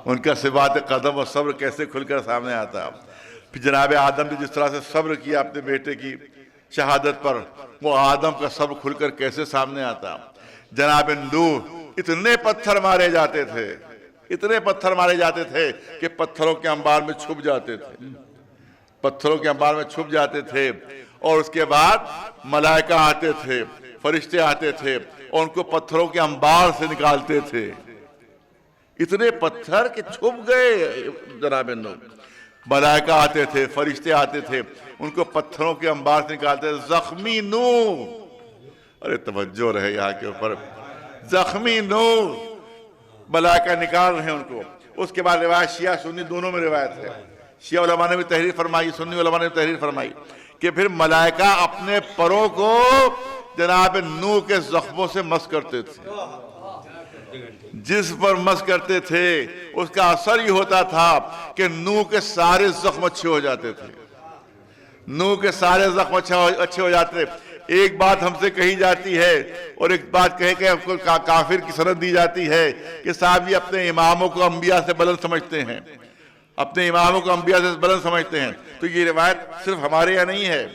[SPEAKER 1] ان کا ثبات قدم اور صبر کیسے کھل کر سامنے آتا۔ پھر جناب آدم نے جس طرح سے صبر کیا اپنے بیٹے کی شہادت پر، وہ آدم کا صبر کھل کر کیسے سامنے آتا۔ جناب نوح اتنے پتھر مارے جاتے تھے، اتنے پتھر مارے جاتے تھے کہ پتھروں کے انبار میں چھپ جاتے تھے، پتھروں کے انبار میں چھپ جاتے تھے، اور اس کے بعد ملائکہ آتے تھے، فرشتے آتے تھے اور ان کو پتھروں کے انبار سے نکالتے تھے۔ اتنے پتھر کہ چھپ گئے جناب نوح۔ ملائکہ آتے تھے، فرشتے آتے تھے، ان کو پتھروں کے انبار سے نکالتے تھے۔ زخمی نوح، ارے توجہ رہے یہاں کے اوپر، زخمی نوح، ملائکہ نکال رہے ہیں ان کو۔ اس کے بعد روایت شیعہ سنی دونوں میں روایت ہے، شیعہ علماء نے بھی تحریر فرمائی، سنی علماء نے بھی تحریر فرمائی کہ پھر ملائکہ اپنے پروں کو جناب نوح کے زخموں سے مس کرتے تھے، جس پر مس کرتے تھے اس کا اثر یہ ہوتا تھا کہ نوح کے سارے زخم اچھے ہو جاتے تھے، نوح کے سارے زخم اچھے ہو جاتے تھے۔ ایک بات ہم سے کہی جاتی ہے اور ایک بات کہے کہ کافر کی سند دی جاتی ہے کہ صاحب یہ اپنے اماموں کو انبیاء سے بلند سمجھتے ہیں، اپنے اماموں کو انبیاء سے بلند سمجھتے ہیں۔ تو یہ روایت صرف ہمارے یہاں نہیں ہے،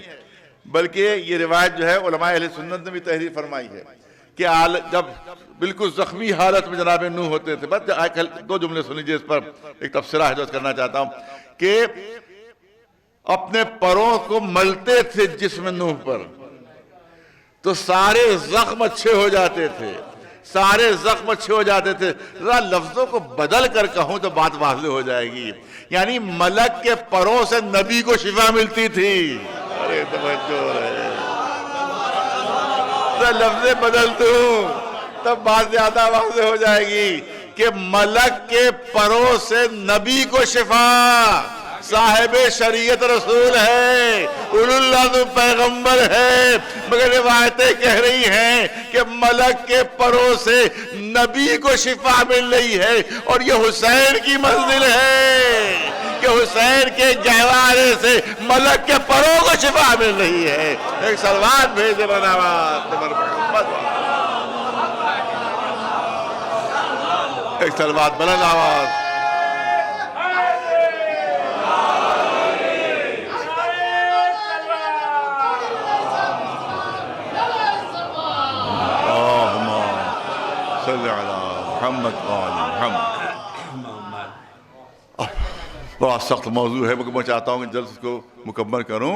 [SPEAKER 1] بلکہ یہ روایت جو ہے علماء اہل سنت نے بھی تحریر فرمائی ہے کہ جب بالکل زخمی حالت میں جناب نوح ہوتے تھے، بس دو جملے سن لیجیے، اس پر ایک تبصرہ حضرت کرنا چاہتا ہوں کہ اپنے پروں کو ملتے تھے جسم نوح پر تو سارے زخم اچھے ہو جاتے تھے، سارے زخم اچھے ہو جاتے تھے۔ ذرا لفظوں کو بدل کر کہوں تو بات واضح ہو جائے گی، یعنی ملک کے پروں سے نبی کو شفا ملتی تھی۔ ارے توجہ ہے، ذرا لفظیں بدل دوں تب بات زیادہ واضح ہو جائے گی کہ ملک کے پروں سے نبی کو شفا، صاحب شریعت رسول ہے، اولو العزم پیغمبر ہے، مگر روایتیں کہہ رہی ہیں کہ ملک کے پروں سے نبی کو شفا مل رہی ہے، اور یہ حسین کی منزل ہے کہ حسین کے گہوارے سے ملک کے پروں کو شفا مل رہی ہے۔ ایک صلوات بھیجے بناوات محمد، ایک صلوات بلند آواز۔ صلی اللہ محمد محمد۔ بڑا سخت موضوع ہے، میں چاہتا ہوں کہ جلد اس کو مکمل کروں۔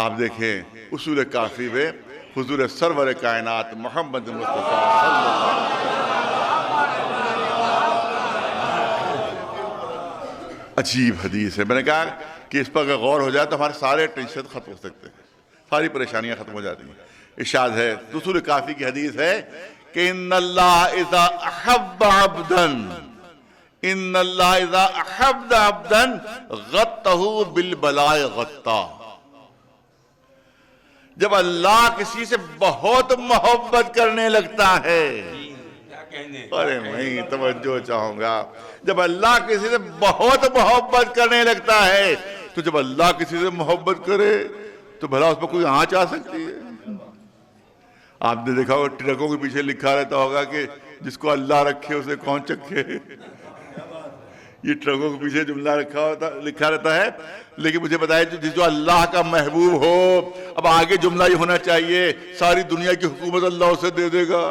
[SPEAKER 1] آپ دیکھیں اصول کافی میں حضور سرور کائنات محمد مصطفیٰ صلی اللہ علیہ وسلم، عجیب حدیث ہے۔ میں نے کہا کہ اس پر اگر غور ہو جائے تو ہمارے سارے ٹینشن ختم ہو سکتے ہیں، ساری پریشانیاں ختم ہو جاتی ہیں۔ ارشاد ہے، اصول کافی کی حدیث ہے کہ ان اللہ اذا احب عبدا، ان اللہ اذا احب عبدا غطہ بالبلاء غطہ۔ جب اللہ کسی سے بہت محبت کرنے لگتا ہے، ارے میں توجہ چاہوں گا، جب اللہ کسی سے بہت محبت کرنے لگتا ہے تو جب اللہ کسی سے محبت کرے تو بھلا اس پر کوئی آنچ آ سکتی ہے؟ آپ نے دیکھا ہوگا ٹرکوں کے پیچھے لکھا رہتا ہوگا کہ جس کو اللہ رکھے اسے کون چکھے، یہ ٹرکوں کے پیچھے جملہ لکھا رہتا ہے۔ لیکن مجھے بتائیے جو اللہ کا محبوب ہو، اب آگے جملہ یہ ہونا چاہیے ساری دنیا کی حکومت اللہ اسے دے دے گا،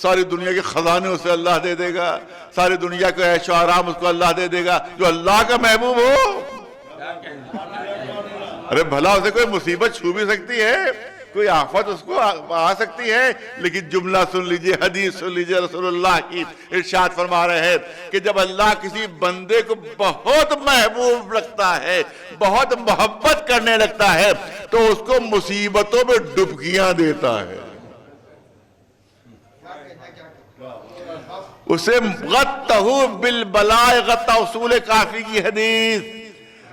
[SPEAKER 1] ساری دنیا کے خزانے اسے اللہ دے دے گا، ساری دنیا کے عیش و آرام اس کو اللہ دے دے گا، جو اللہ کا محبوب ہو۔ ارے بھلا اسے کوئی مصیبت چھو بھی سکتی ہے، کوئی آفت اس کو آ سکتی ہے، لیکن جملہ سن لیجئے، حدیث سن لیجئے، رسول اللہ کی ارشاد فرما رہے ہیں کہ جب اللہ کسی بندے کو بہت محبوب لگتا ہے، بہت محبت کرنے لگتا ہے تو اس کو مصیبتوں میں ڈبکیاں دیتا ہے، اسے غطہ بالبلاء غطہ، اصول کافی کی حدیث،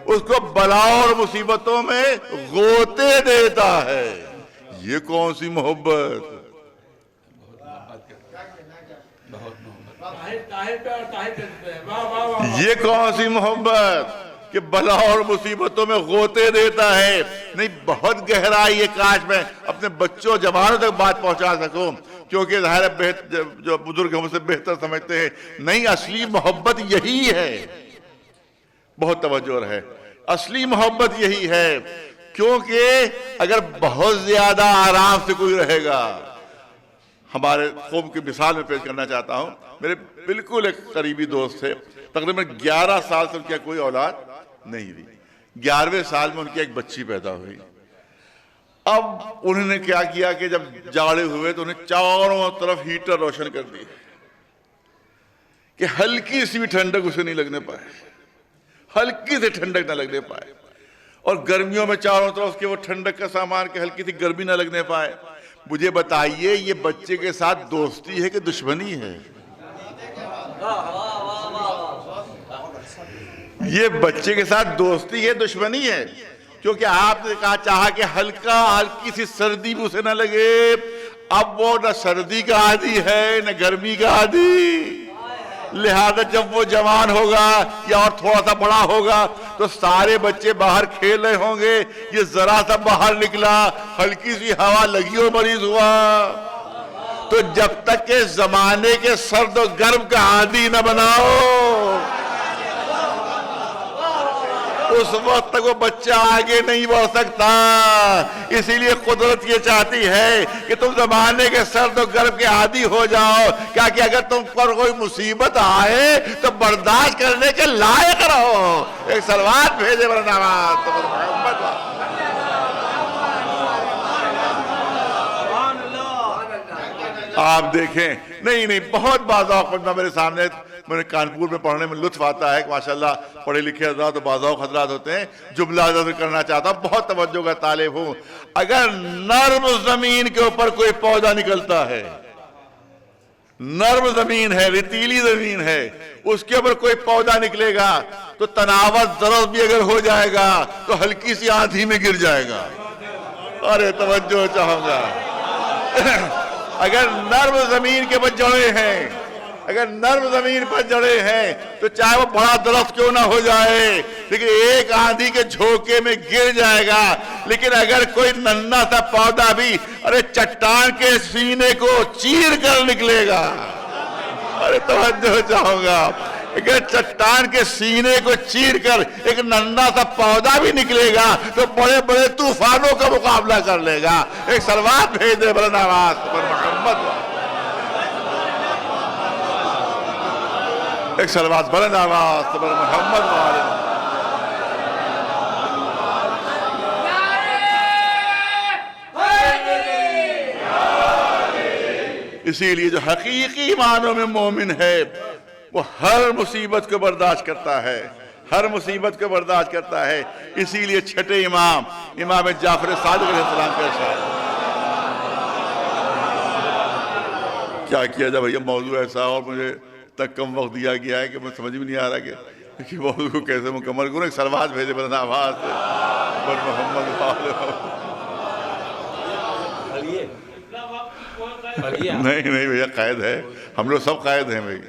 [SPEAKER 1] اس کو بلاؤں اور مصیبتوں میں غوطے دیتا ہے۔ یہ کون سی محبت، یہ کون سی محبت کہ بلاؤں اور مصیبتوں میں غوطے دیتا ہے؟ نہیں، بہت گہرائی ہے، کاش میں اپنے بچوں جوانوں تک بات پہنچا سکوں، کیونکہ ظاہر جو بزرگ ہم سے بہتر سمجھتے ہیں۔ نہیں، اصلی محبت یہی ہے، بہت توجہ ہے، اصلی محبت یہی ہے، کیونکہ اگر بہت زیادہ آرام سے کوئی رہے گا، ہمارے قوم کی مثال میں پیش کرنا چاہتا ہوں. میرے بالکل ایک قریبی دوست تھے, تقریباً 11 سال سے ان کی کوئی اولاد نہیں ہوئی. 11ویں سال میں ان کی ایک بچی پیدا ہوئی. اب انہوں نے کیا کیا کہ جب جاڑے ہوئے تو انہیں چاروں طرف ہیٹر روشن کر دیے کہ ہلکی سی بھی ٹھنڈک اسے نہیں لگنے پائے, ہلکی سی ٹھنڈک نہ لگنے پائے. اور گرمیوں میں چاروں طرف کے وہ ٹھنڈک کا سامان کہ ہلکی سی گرمی نہ لگنے پائے. مجھے بتائیے یہ بچے کے ساتھ دوستی ہے کہ دشمنی ہے؟ یہ بچے کے ساتھ دوستی ہے دشمنی ہے؟ کیونکہ آپ نے کہا چاہا کہ ہلکی سی سردی بھی اسے نہ لگے. اب وہ نہ سردی کا عادی ہے نہ گرمی کا عادی. لہذا جب وہ جوان ہوگا یا اور تھوڑا سا بڑا ہوگا تو سارے بچے باہر کھیل رہے ہوں گے, یہ ذرا سا باہر نکلا, ہلکی سی ہوا لگی اور مریض ہوا. تو جب تک کہ زمانے کے سرد و گرم کا عادی نہ بناؤ اس وقت تک وہ بچہ آگے نہیں بڑھ سکتا. اسی لیے قدرت یہ چاہتی ہے کہ تم زمانے کے سرد و گرم کے عادی ہو جاؤ, کیا کہ اگر تم پر کوئی مصیبت آئے تو برداشت کرنے کے لائق رہو. ایک صلوات بھیجے برنامات محمد. آپ دیکھیں, نہیں بہت بعض اوقات میرے سامنے, میں نے کانپور میں پڑھنے میں لطف آتا ہے کہ ماشاءاللہ پڑھے لکھے حضرات و بعض اوقات حضرات ہوتے ہیں. جملہ ذکر کرنا چاہتا ہوں, بہت توجہ کا طالب ہوں. اگر نرم زمین کے اوپر کوئی پودا نکلتا ہے, نرم زمین ہے, ریتیلی زمین ہے, اس کے اوپر کوئی پودا نکلے گا تو تناوت ضرر بھی اگر ہو جائے گا تو ہلکی سی آندھی میں گر جائے گا. ارے توجہ چاہوں گا. اگر نرم زمین کے اوپر جڑے ہیں, اگر نرم زمین پر جڑے ہیں تو چاہے وہ بڑا درخت کیوں نہ ہو جائے لیکن ایک آندھی کے جھونکے میں گر جائے گا. لیکن اگر کوئی ننھا سا پودا بھی ارے چٹان کے سینے کو چیر کر نکلے گا, ارے توجہ چاہوں گا, اگر چٹان کے سینے کو چیر کر ایک ننھا سا پودا بھی نکلے گا تو بڑے بڑے طوفانوں کا مقابلہ کر لے گا. ایک صلوات بھیج دے برنامات پر محمد. ایک صلوات بلند آواز پر محمد والے. اسی لیے جو حقیقی معنوں میں مومن ہے وہ ہر مصیبت کو برداشت کرتا ہے, ہر مصیبت کو برداشت کرتا ہے. اسی لیے چھٹے امام جعفر صادق علیہ السلام کا ارشاد. کیا کیا جب یہ موضوع ایسا اور مجھے تک کم وقت دیا گیا ہے کہ مجھے سمجھ بھی نہیں آ رہا کہ موضوع کو کیسے مکمل کروں. ایک صلوات بھیجے بلند آواز سے پر محمد. نہیں بھیا قائد ہے, ہم لوگ سب قائد ہیں بھائی.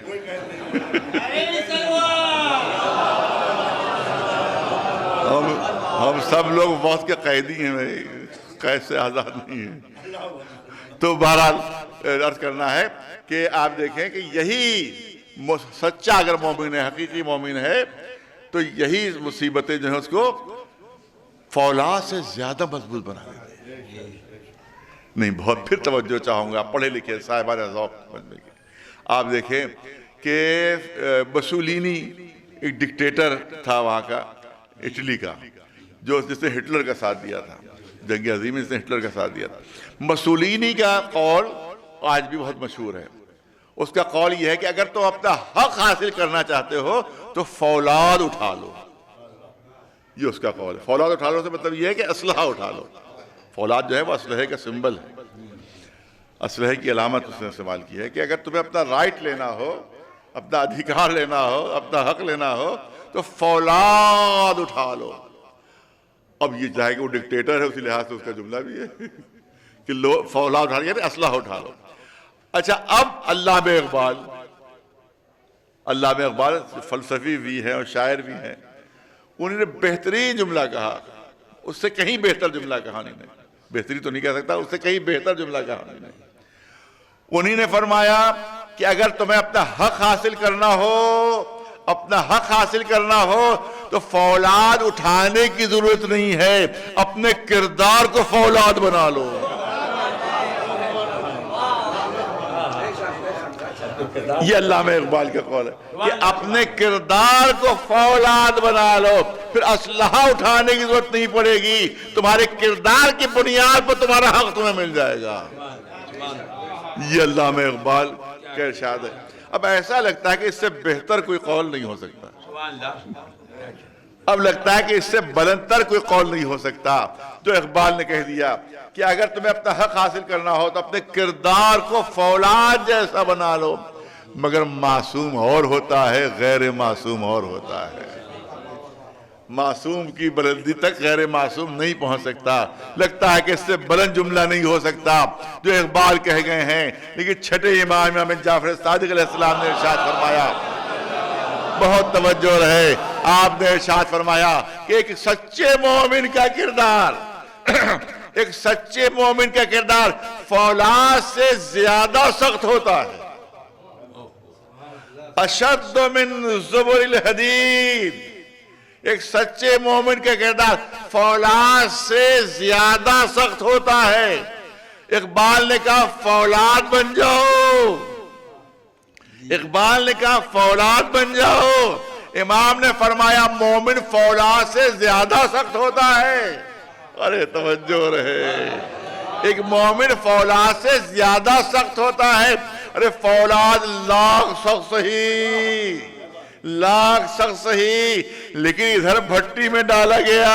[SPEAKER 1] ہم سب لوگ وقت کے قیدی ہیں بھائی, قید سے آزاد نہیں ہیں. تو بہرحال عرض کرنا ہے کہ آپ دیکھیں کہ یہی سچا اگر مومن ہے, حقیقی مومن ہے, تو یہی مصیبتیں جو ہیں اس کو فولاد سے زیادہ مضبوط بنا دیتے ہیں. نہیں بہت پھر توجہ چاہوں گا پڑھے لکھے صاحبان ذوق بننے کے. آپ دیکھیں کہ مسولینی ایک ڈکٹیٹر تھا وہاں کا, اٹلی کا, جس نے ہٹلر کا ساتھ دیا تھا, جنگ عظیم میں جس نے ہٹلر کا ساتھ دیا تھا. مسولینی کا قول آج بھی بہت مشہور ہے. اس کا قول یہ ہے کہ اگر تم اپنا حق حاصل کرنا چاہتے ہو تو فولاد اٹھا لو. یہ اس کا قول ہے. فولاد اٹھا لو سے مطلب یہ ہے کہ اسلحہ اٹھا لو. فولاد جو ہے وہ اسلحے کا سمبل ہے, اسلحے کی علامت اس نے استعمال کی ہے کہ اگر تمہیں اپنا رائٹ لینا ہو, اپنا ادھیکار لینا ہو, اپنا حق لینا ہو تو فولاد اٹھا لو. اب یہ چاہے کہ وہ ڈکٹیٹر ہے اسی لحاظ سے اس کا جملہ بھی ہے کہ فولاد اٹھا لو یعنی اسلحہ اٹھا لو. اچھا اب علامہ اقبال فلسفی بھی ہیں اور شاعر بھی ہیں, انہوں نے بہترین جملہ کہا, اس سے کہیں بہتر جملہ کہا انہوں نے, بہتری تو نہیں کہہ سکتا, اس سے کہیں بہتر جملہ کہا انہوں نے. انہوں نے فرمایا کہ اگر تمہیں اپنا حق حاصل کرنا ہو, اپنا حق حاصل کرنا ہو تو فولاد اٹھانے کی ضرورت نہیں ہے, اپنے کردار کو فولاد بنا لو. یہ علامہ اقبال کا قول ہے کہ اپنے کردار کو فولاد بنا لو، پھر اسلحہ اٹھانے کی ضرورت نہیں پڑے گی، تمہارے کردار کی بنیاد پر تمہارا حق تمہیں مل جائے گا۔ یہ علامہ اقبال کا ارشاد ہے۔ اب ایسا لگتا ہے کہ اس سے بہتر کوئی قول نہیں ہو سکتا، اب لگتا ہے کہ اس سے بلندتر کوئی قول نہیں ہو سکتا جو اقبال نے کہہ دیا کہ اگر تمہیں اپنا حق حاصل کرنا ہو تو اپنے کردار کو فولاد جیسا بنا لو، مگر معصوم اور ہوتا ہے، غیر معصوم اور ہوتا ہے۔ معصوم کی بلندی تک غیر معصوم نہیں پہنچ سکتا۔ لگتا ہے کہ اس سے بلند جملہ نہیں ہو سکتا جو اقبال کہہ گئے ہیں، لیکن چھٹے امام جعفر صادق علیہ السلام نے ارشاد فرمایا، بہت توجہ رہے، آپ نے ارشاد فرمایا کہ ایک سچے مومن کا کردار ایک سچے مومن کا کردار فولاد سے زیادہ سخت ہوتا ہے۔ اشد من زبر الحدید، ایک سچے مومن کا کردار فولاد سے زیادہ سخت ہوتا ہے۔ اقبال نے کہا فولاد بن جاؤ، اقبال نے کہا فولاد بن جاؤ، امام نے فرمایا مومن فولاد سے زیادہ سخت ہوتا ہے۔ ارے توجہ رہے، ایک مومن فولاد سے زیادہ سخت ہوتا ہے۔ ارے فولاد لاکھ سخت سہی، لاکھ سخت سہی، لیکن ادھر بھٹی میں ڈالا گیا،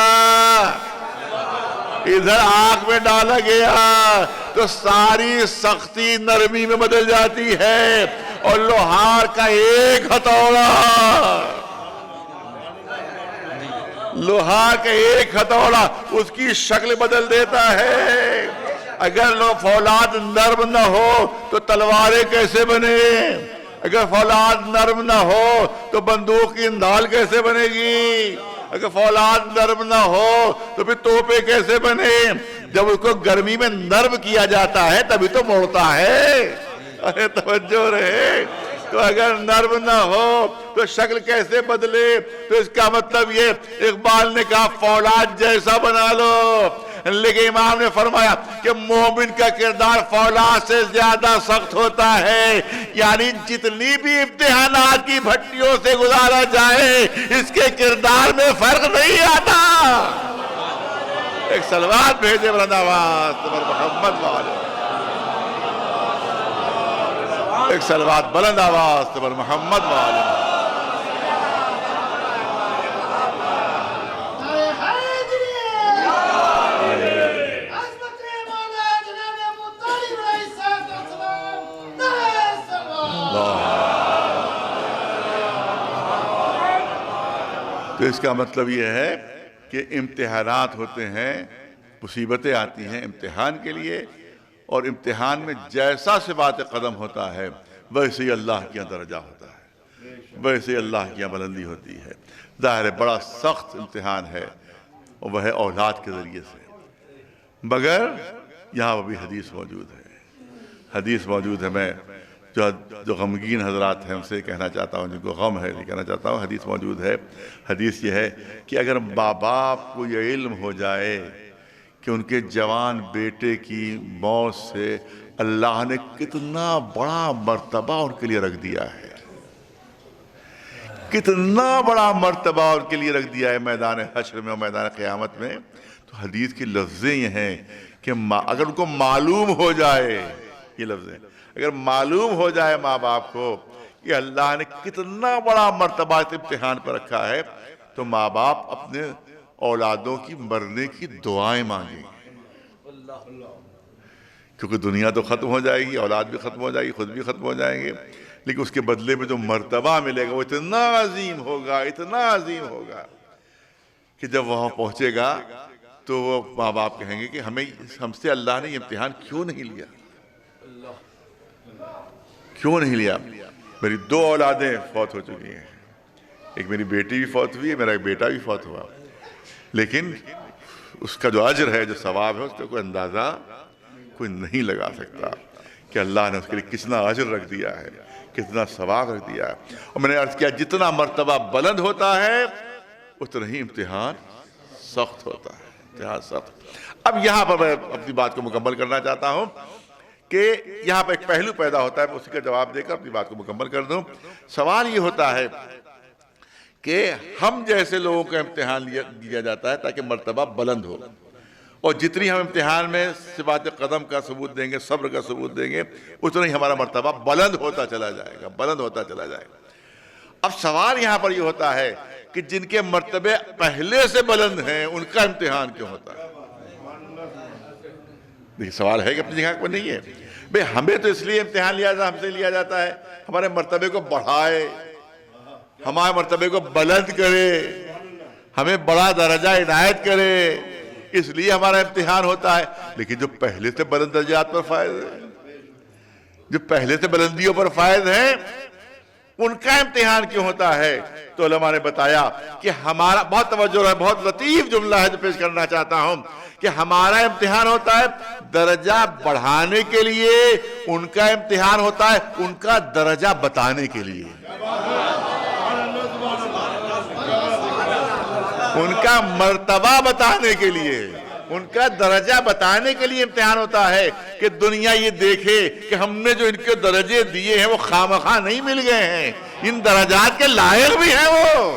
[SPEAKER 1] ادھر آگ میں ڈالا گیا تو ساری سختی نرمی میں بدل جاتی ہے، اور لوہار کا ایک ہتھوڑا، لوہار کا ایک ہتھوڑا اس کی شکل بدل دیتا ہے۔ اگر فولاد نرم نہ ہو تو تلواریں کیسے بنے؟ اگر فولاد نرم نہ ہو تو بندوق کی اندھال کیسے بنے گی؟ اگر فولاد نرم نہ ہو تو پھر توپے کیسے بنے؟ جب اس کو گرمی میں نرم کیا جاتا ہے تبھی تو موڑتا ہے۔ ارے توجہ رہے، تو اگر نرم نہ ہو تو شکل کیسے بدلے؟ تو اس کا مطلب یہ اقبال نے کہا فولاد جیسا بنا لو، لیکن امام نے فرمایا کہ مومن کا کردار فولاد سے زیادہ سخت ہوتا ہے، یعنی جتنی بھی امتحانات کی بھٹیوں سے گزارا جائے اس کے کردار میں فرق نہیں آتا۔ ایک صلوات بھیجے بلند آواز پر محمد والے، ایک صلوات بلند آواز پر محمد والے۔ تو اس کا مطلب یہ ہے کہ امتحانات ہوتے ہیں، مصیبتیں آتی ہیں امتحان کے لیے، اور امتحان میں جیسا صفات قدم ہوتا ہے ویسے ہی اللہ کیا درجہ ہوتا ہے، ویسے ہی اللہ کیا بلندی ہوتی ہے۔ ظاہر ہے بڑا سخت امتحان ہے، اور وہ ہے اولاد کے ذریعے سے، مگر یہاں وہ بھی حدیث موجود ہے، حدیث موجود ہے۔ میں جو غمگین حضرات ہیں ان سے کہنا چاہتا ہوں، جن کو غم ہے یہ کہنا چاہتا ہوں، حدیث موجود ہے۔ حدیث یہ ہے کہ اگر ماں باپ کو یہ علم ہو جائے کہ ان کے جوان بیٹے کی موت سے اللہ نے کتنا بڑا مرتبہ ان کے لیے رکھ دیا ہے، کتنا بڑا مرتبہ ان کے لیے رکھ دیا ہے میدان حشر میں اور میدان قیامت میں، تو حدیث کی لفظیں یہ ہیں کہ اگر ان کو معلوم ہو جائے، یہ لفظیں اگر معلوم ہو جائے ماں باپ کو کہ اللہ نے کتنا بڑا مرتبہ اس امتحان پر رکھا ہے، تو ماں باپ اپنے اولادوں کی مرنے کی دعائیں مانگیں، کیونکہ دنیا تو ختم ہو جائے گی، اولاد بھی ختم ہو جائے گی، خود بھی ختم ہو جائیں گے، لیکن اس کے بدلے میں جو مرتبہ ملے گا وہ اتنا عظیم ہوگا، اتنا عظیم ہوگا کہ جب وہاں پہنچے گا تو وہ ماں باپ کہیں گے کہ ہم سے اللہ نے یہ امتحان کیوں نہیں لیا، کیوں نہیں لیا؟ میری 2 اولادیں فوت ہو چکی ہیں، ایک میری بیٹی بھی فوت ہوئی ہے، میرا ایک بیٹا بھی فوت ہوا، لیکن اس کا جو اجر ہے، جو ثواب ہے، اس کا کوئی اندازہ کوئی نہیں لگا سکتا کہ اللہ نے اس کے لیے کتنا اجر رکھ دیا ہے، کتنا ثواب رکھ دیا ہے۔ اور میں نے عرض کیا جتنا مرتبہ بلند ہوتا ہے اتنا ہی امتحان سخت ہوتا ہے، امتحان سخت۔ اب یہاں پر میں اپنی بات کو مکمل کرنا چاہتا ہوں کہ کہ یہاں پر ایک پہلو پیدا ہوتا ہے، میں اسی کا جواب دے کر اپنی بات کو مکمل کر دوں۔ سوال یہ ہوتا ہے کہ ہم جیسے لوگوں کا امتحان لیا جاتا ہے تاکہ مرتبہ بلند ہو، اور جتنی ہم امتحان میں ثبات قدم کا ثبوت دیں گے، صبر کا ثبوت دیں گے، اتنا ہی ہمارا مرتبہ بلند ہوتا چلا جائے گا، بلند ہوتا چلا جائے گا۔ اب سوال یہاں پر یہ ہوتا ہے کہ جن کے مرتبے پہلے سے بلند ہیں ان کا امتحان کیوں ہوتا ہے؟ دیکھیں سوال ہے کہ اپنی جگہ پر نہیں ہے بھئی، ہمیں تو اس لیے امتحان ہم سے لیا جاتا ہے ہمارے مرتبے کو بڑھائے، ہمارے مرتبے کو بلند کرے، ہمیں بڑا درجہ عنایت کرے، اس لیے ہمارا امتحان ہوتا ہے۔ لیکن جو پہلے سے بلند درجات پر فائز ہیں، جو پہلے سے بلندیوں پر فائز ہیں، ان کا امتحان کیوں ہوتا ہے؟ تو علماء نے بتایا کہ ہمارا، بہت توجہ ہے، بہت لطیف جملہ ہے جو پیش کرنا چاہتا ہوں، کہ ہمارا امتحان ہوتا ہے درجہ بڑھانے کے لیے، ان کا امتحان ہوتا ہے ان کا درجہ بتانے کے لیے، ان کا مرتبہ بتانے کے لیے، ان کا درجہ بتانے کے لیے امتحان ہوتا ہے کہ دنیا یہ دیکھے کہ ہم نے جو ان کے درجے دیے ہیں وہ خامخواہ نہیں مل گئے ہیں، ان درجات کے لائق بھی ہیں وہ،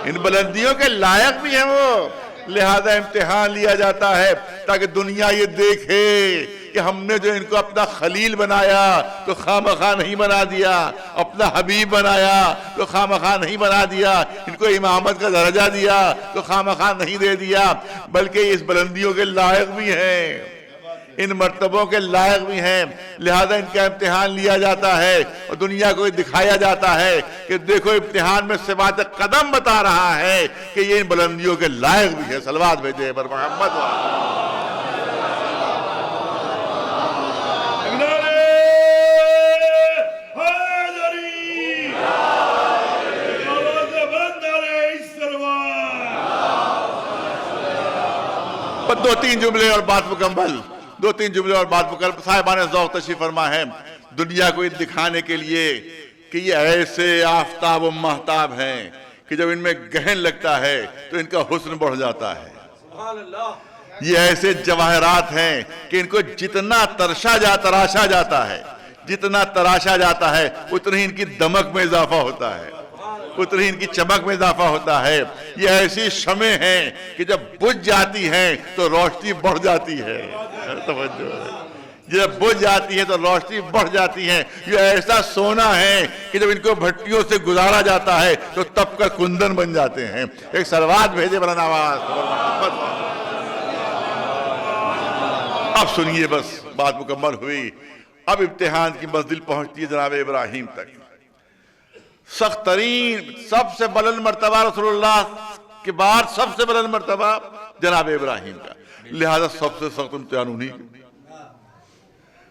[SPEAKER 1] ان بلندیوں کے لائق بھی ہیں وہ، لہذا امتحان لیا جاتا ہے تاکہ دنیا یہ دیکھے کہ ہم نے جو ان کو اپنا خلیل بنایا تو خامخواہ نہیں بنا دیا، اپنا حبیب بنایا تو خامخواہ نہیں بنا دیا، ان کو امامت کا درجہ دیا تو خامخواہ نہیں دے دیا، بلکہ اس بلندیوں کے لائق بھی ہیں، ان مرتبوں کے لائق بھی ہیں، لہذا ان کا امتحان لیا جاتا ہے اور دنیا کو دکھایا جاتا ہے کہ دیکھو امتحان میں ثبات قدم بتا رہا ہے کہ یہ ان بلندیوں کے لائق بھی ہے۔ صلوات بھیجے پر محمد دو تین جملے اور بات مکمل، دو تین جملے اور بات مکمل۔ صاحبان ذوق تشریف فرما ہے دنیا کو یہ دکھانے کے لیے کہ یہ ایسے آفتاب و مہتاب ہیں کہ جب ان میں گہن لگتا ہے تو ان کا حسن بڑھ جاتا ہے، یہ ایسے جواہرات ہیں کہ ان کو جتنا تراشا جاتا ہے، جتنا تراشا جاتا ہے اتنا ہی ان کی دمک میں اضافہ ہوتا ہے، اتنی ہی ان کی چمک میں اضافہ ہوتا ہے۔ یہ ایسی شمع ہیں کہ جب بجھ جاتی ہیں تو روشنی بڑھ جاتی ہے، توجہ ہے، جب بجھ جاتی ہے تو روشنی بڑھ جاتی ہے۔ یہ ایسا سونا ہے کہ جب ان کو بھٹیوں سے گزارا جاتا ہے تو تپ کر کندن بن جاتے ہیں۔ ایک صلوات بھیجے بلند آواز۔ اب سنیے، بس بات مکمل ہوئی، اب امتحان کی منزل پہنچتی ہے جناب ابراہیم تک۔ سخت ترین، سب سے بلند مرتبہ رسول اللہ کے بعد سب سے بلند مرتبہ جناب ابراہیم کا، لہذا سب سے سخت امتحان انہی کے،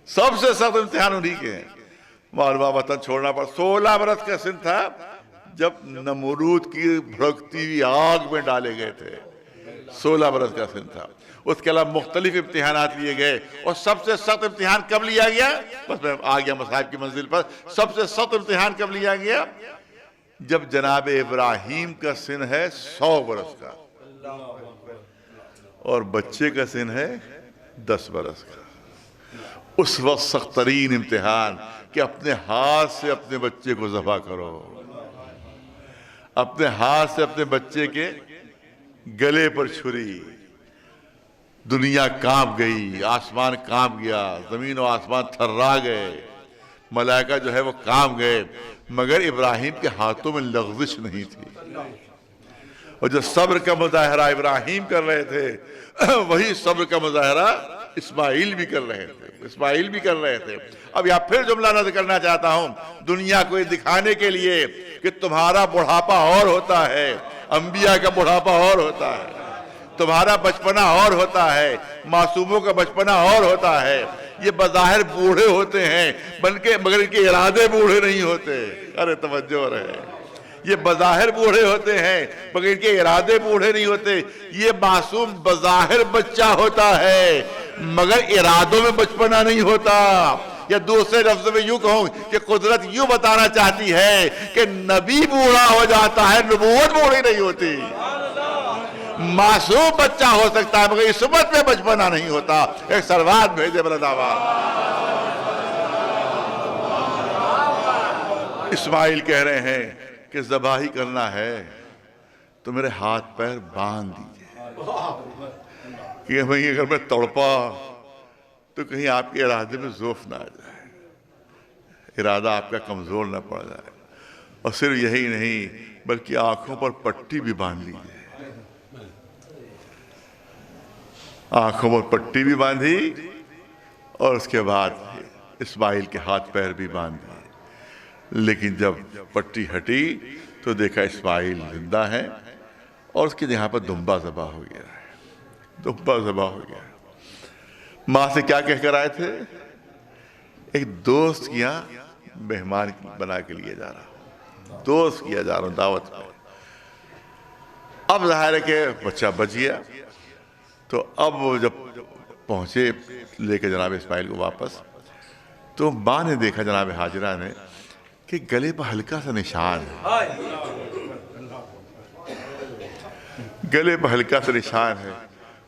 [SPEAKER 1] سب سے سخت امتحان انہی کے ہیں۔ ماں وطن چھوڑنا پڑا، 16 برس کا سن تھا جب نمرود کی بھڑکتی ہوئی آگ میں ڈالے گئے تھے، 16 برس کا سن تھا۔ اس کے علاوہ مختلف امتحانات لیے گئے، اور سب سے سخت امتحان کب لیا گیا؟ بس میں آ گیا مصائب کی منزل پر۔ سب سے سخت امتحان کب لیا گیا؟ جب جناب ابراہیم کا سن ہے 100 برس کا اور بچے کا سن ہے 10 برس کا۔ اس وقت سخت ترین امتحان کہ اپنے ہاتھ سے اپنے بچے کو ذبح کرو، اپنے ہاتھ سے اپنے بچے کے گلے پر چھری۔ دنیا کانپ گئی، آسمان کانپ گیا، زمین و آسمان تھرا گئے، ملائکہ جو ہے وہ کانپ گئے، مگر ابراہیم کے ہاتھوں میں لغزش نہیں تھی۔ اور جو صبر کا مظاہرہ ابراہیم کر رہے تھے وہی صبر کا مظاہرہ اسماعیل بھی کر رہے تھے۔ اب یہاں پھر جملہ نقل کرنا چاہتا ہوں، دنیا کو یہ دکھانے کے لیے کہ تمہارا بڑھاپا اور ہوتا ہے، انبیاء کا بڑھاپا اور ہوتا ہے، تمہارا بچپنا اور ہوتا ہے، معصوموں کا بچپنا اور ہوتا ہے۔ یہ بظاہر بوڑھے ہوتے ہیں مگر ان کے ارادے بوڑھے نہیں ہوتے۔ ارے توجہ رہے، یہ بظاہر بوڑھے ہوتے ہیں مگر ان کے ارادے بوڑھے نہیں ہوتے۔ یہ معصوم بظاہر بچہ ہوتا ہے مگر ارادوں میں بچپنا نہیں ہوتا۔ یا دوسرے لفظ میں یوں کہوں کہ قدرت یوں بتانا چاہتی ہے کہ نبی بوڑھا ہو جاتا ہے، نبوت بوڑھی نہیں ہوتی۔ معصوم بچہ ہو سکتا ہے مگر اس امت میں بچپنا نہیں ہوتا. ایک سلوات بھیجے بلند آواز. اسماعیل کہہ رہے ہیں کہ ذبح کرنا ہے تو میرے ہاتھ پیر باندھ دیجئے کہ بھئی اگر میں تڑپا تو کہیں آپ کے ارادے میں ضعف نہ آ جائے, ارادہ آپ کا کمزور نہ پڑ جائے. اور صرف یہی نہیں بلکہ آنکھوں پر پٹی بھی باندھ لیجئے. آنکھوں پر پٹی بھی باندھی اور اس کے بعد اسماعیل کے ہاتھ پیر بھی باندھ دیے. لیکن جب پٹی ہٹی تو دیکھا اسماعیل زندہ ہے اور اس کے یہاں پر دمبا ذبح ہو گیا ہے. دمبا ذبح ہو گیا. ماں سے کیا کہہ کر آئے تھے؟ ایک دوست کے یہاں مہمان بنا کے لیے جا رہا ہوں, دوست کیا جا رہا ہوں دعوت میں. اب ظاہر ہے کہ بچہ بچ گیا. تو اب وہ جب پہنچے لے کے جناب اسماعیل کو واپس, تو ماں نے دیکھا جناب ہاجرہ نے کہ گلے پر ہلکا سا نشان ہے, گلے پر ہلکا سا نشان ہے.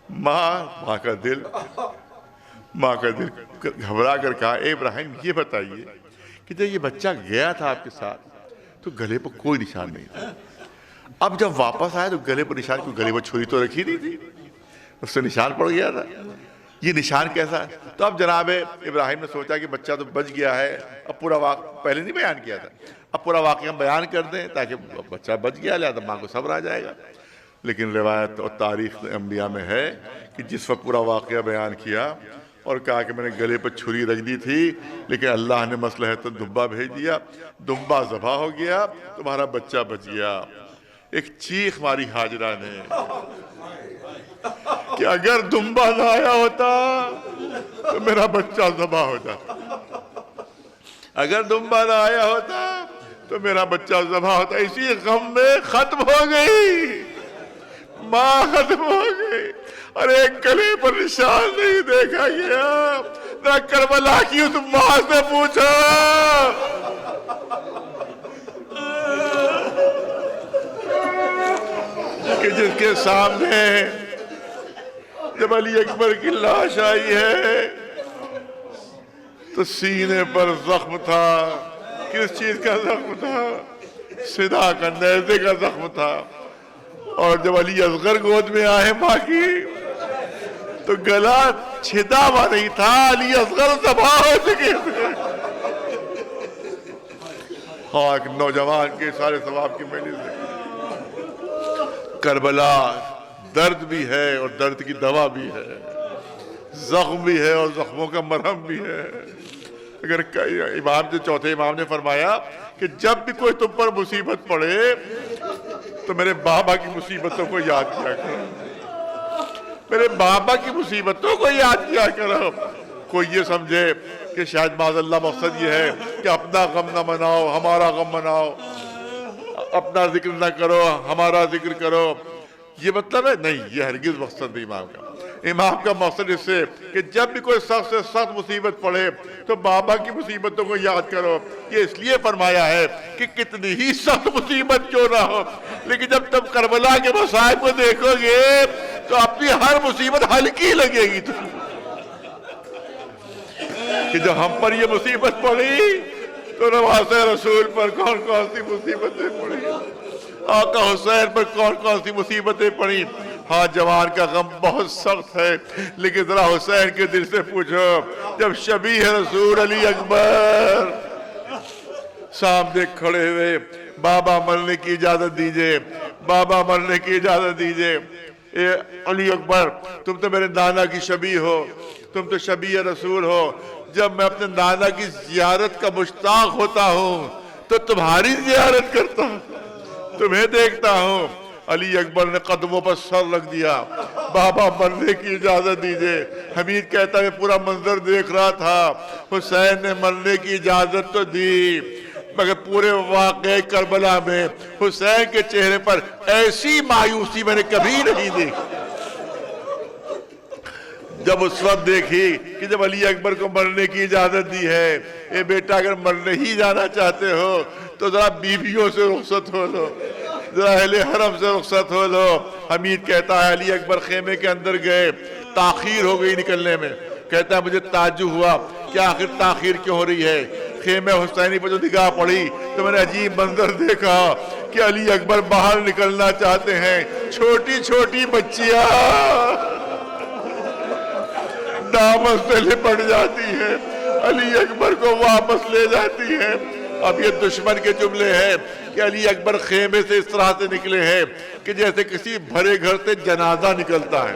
[SPEAKER 1] ماں کا دل گھبرا کر کہا, اے ابراہیم یہ بتائیے کہ جب یہ بچہ گیا تھا آپ کے ساتھ تو گلے پر کوئی نشان نہیں تھا, اب جب واپس آیا تو گلے پر نشان, کوئی گلے پر چھری تو رکھی نہیں تھی, اس سے نشان پڑ گیا تھا. یہ نشان کیسا ہے؟ تو اب جناب ابراہیم نے سوچا کہ بچہ تو بچ گیا ہے, اب پورا واقعہ پہلے نہیں بیان کیا تھا, اب پورا واقعہ ہم بیان کر دیں تاکہ بچہ بچ گیا, لہذا ماں کو صبر آ جائے گا. لیکن روایت اور تاریخ انبیاء میں ہے کہ جس وقت پورا واقعہ بیان کیا اور کہا کہ میں نے گلے پر چھری رکھ دی تھی لیکن اللہ نے مصلحت دمبا بھیج دیا, دمبا ذبح ہو گیا, تمہارا بچہ بچ گیا. ایک چیخ ماری ہاجرہ نے کہ اگر دمبا نہ آیا ہوتا تو میرا بچہ ذبح ہو جاتا, اگر دمبا نہ آیا ہوتا تو میرا بچہ ذبح ہوتا. اسی غم میں ختم ہو گئی ماں, ختم ہو گئی. اور ایک گلے پر نشان نہیں دیکھا گیا. نہ کربلا کی اس ماں سے پوچھا کہ جس کے سامنے جب علی اکبر کی لاش آئی ہے تو سینے پر زخم تھا. کس چیز کا زخم تھا؟ صدا کا, نیزے کا زخم تھا. اور جب علی اصغر گود میں آئے ماں کی تو گلا چھدا ہوا نہیں تھا, علی اصغر ذبح ہو چکے تھے. ہاں, ایک نوجوان کے سارے ثواب کی مجلس ہے. کربلا درد بھی ہے اور درد کی دوا بھی ہے, زخم بھی ہے اور زخموں کا مرہم بھی ہے. اگر امام جو چوتھے امام نے فرمایا کہ جب بھی کوئی تم پر مصیبت پڑے تو میرے بابا کی مصیبتوں کو یاد کیا کرو, میرے بابا کی مصیبتوں کو یاد کیا کرو. کوئی یہ سمجھے کہ شاید معاذ اللہ مقصد یہ ہے کہ اپنا غم نہ مناؤ ہمارا غم مناؤ, اپنا ذکر نہ کرو ہمارا ذکر کرو, یہ مطلب ہے نہیں. یہ ہرگز مقصد نہیں امام کا. امام کا مقصد اس سے کہ جب بھی کوئی سخت سے سخت مصیبت پڑے تو بابا کی مصیبتوں کو یاد کرو. یہ اس لیے فرمایا ہے کہ کتنی ہی سخت مصیبت کیوں نہ ہو, لیکن جب تم کربلا کے مصائب کو دیکھو گے تو اپنی ہر مصیبت ہلکی لگے گی. کہ جب ہم پر یہ مصیبت پڑی تو نواسہ رسول پر کون کون سی مصیبتیں پڑی, آقا حسین پر کون کون سی مصیبتیں پڑی. ہاں, جوان کا غم بہت سخت ہے لیکن ذرا حسین کے دل سے پوچھو, جب شبیہ رسول علی اکبر سامنے کھڑے ہوئے, بابا مرنے کی اجازت دیجئے, بابا مرنے کی اجازت دیجئے. اے علی اکبر, تم تو میرے نانا کی شبیہ ہو, تم تو شبیہ رسول ہو. جب میں اپنے نانا کی زیارت کا مشتاق ہوتا ہوں تو تمہاری زیارت کرتا ہوں, تمہیں دیکھتا ہوں. علی اکبر نے قدموں پر سر رکھ دیا, بابا مرنے کی اجازت دیجئے. حمید کہتا ہے پورا منظر دیکھ رہا تھا, حسین نے مرنے کی اجازت تو دی مگر پورے واقعے کربلا میں حسین کے چہرے پر ایسی مایوسی میں نے کبھی نہیں دیکھی. جب اس وقت دیکھی کہ جب علی اکبر کو مرنے کی اجازت دی ہے, اے بیٹا اگر مرنے ہی جانا چاہتے ہو تو ذرا بیویوں سے رخصت ہو لو, ذرا اہل حرم سے رخصت ہو لو۔ حمید کہتا ہے علی اکبر خیمے کے اندر گئے، تاخیر ہو گئی نکلنے میں۔ کہتا ہے مجھے تعجب ہوا کہ آخر تاخیر کیوں ہو رہی ہے۔ خیمہ حسینی پر جو نگاہ پڑی تو میں نے عجیب منظر دیکھا کہ علی اکبر باہر نکلنا چاہتے ہیں، چھوٹی چھوٹی بچیاں دامن سے لپٹ جاتی ہیں، علی اکبر کو واپس لے جاتی ہیں۔ اب یہ دشمن کے جملے ہیں کہ علی اکبر خیمے سے اس طرح سے نکلے ہیں کہ جیسے کسی بھرے گھر سے جنازہ نکلتا ہے،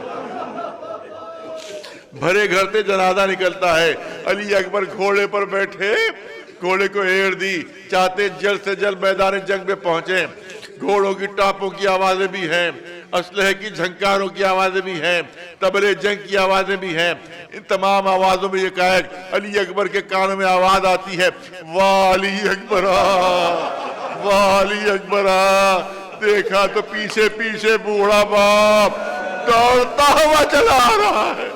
[SPEAKER 1] بھرے گھر سے جنازہ نکلتا ہے۔ علی اکبر گھوڑے پر بیٹھے، گھوڑے کو ایڑ دی، چاہتے جلد سے جلد میدان جنگ میں پہنچے۔ گھوڑوں کی ٹاپوں کی آوازیں بھی ہیں، اسلحے کی جھنکاروں کی آوازیں بھی ہیں، طبلے جنگ کی آوازیں بھی ہیں۔ ان تمام آوازوں میں یہ کہا کہ علی اکبر کے کانوں میں آواز آتی ہے، واہ علی اکبر واہ علی اکبر۔ دیکھا تو پیچھے پیچھے بوڑھا باپ دوڑتا ہوا چلا آ رہا ہے۔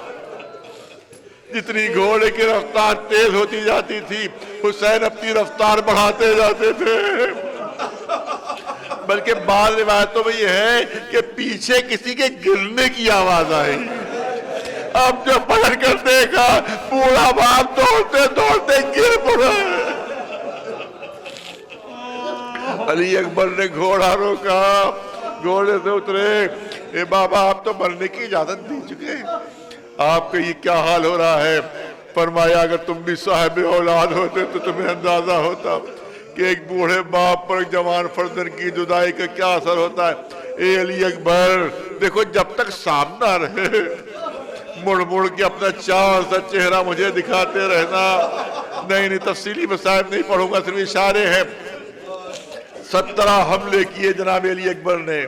[SPEAKER 1] جتنی گھوڑے کی رفتار تیز ہوتی جاتی تھی، حسین اپنی رفتار بڑھاتے جاتے تھے۔ بلکہ بعض روایتوں میں یہ ہے کہ پیچھے کسی کے گرنے کی آواز آئی۔ اب جو پلٹ کر دیکھا، بوڑھا باپ دوڑتے دوڑتے گر پڑا۔ علی اکبر نے گھوڑا روکا، گھوڑے سے اترے۔ اے بابا آپ تو مرنے کی اجازت دے چکے ہیں، آپ کا یہ کیا حال ہو رہا ہے؟ فرمایا اگر تم بھی صاحب اولاد ہوتے تو تمہیں اندازہ ہوتا کہ ایک بوڑھے باپ پر جوان فرزند کی جدائی کا کیا اثر ہوتا ہے۔ اے علی اکبر دیکھو، جب تک سامنا رہے مڑ مڑ کے اپنا چار سا چہرہ مجھے دکھاتے رہنا۔ نہیں تفصیلی مسائل نہیں پڑھوں گا، صرف اشارے ہیں۔ 17 حملے کیے جناب علی اکبر نے،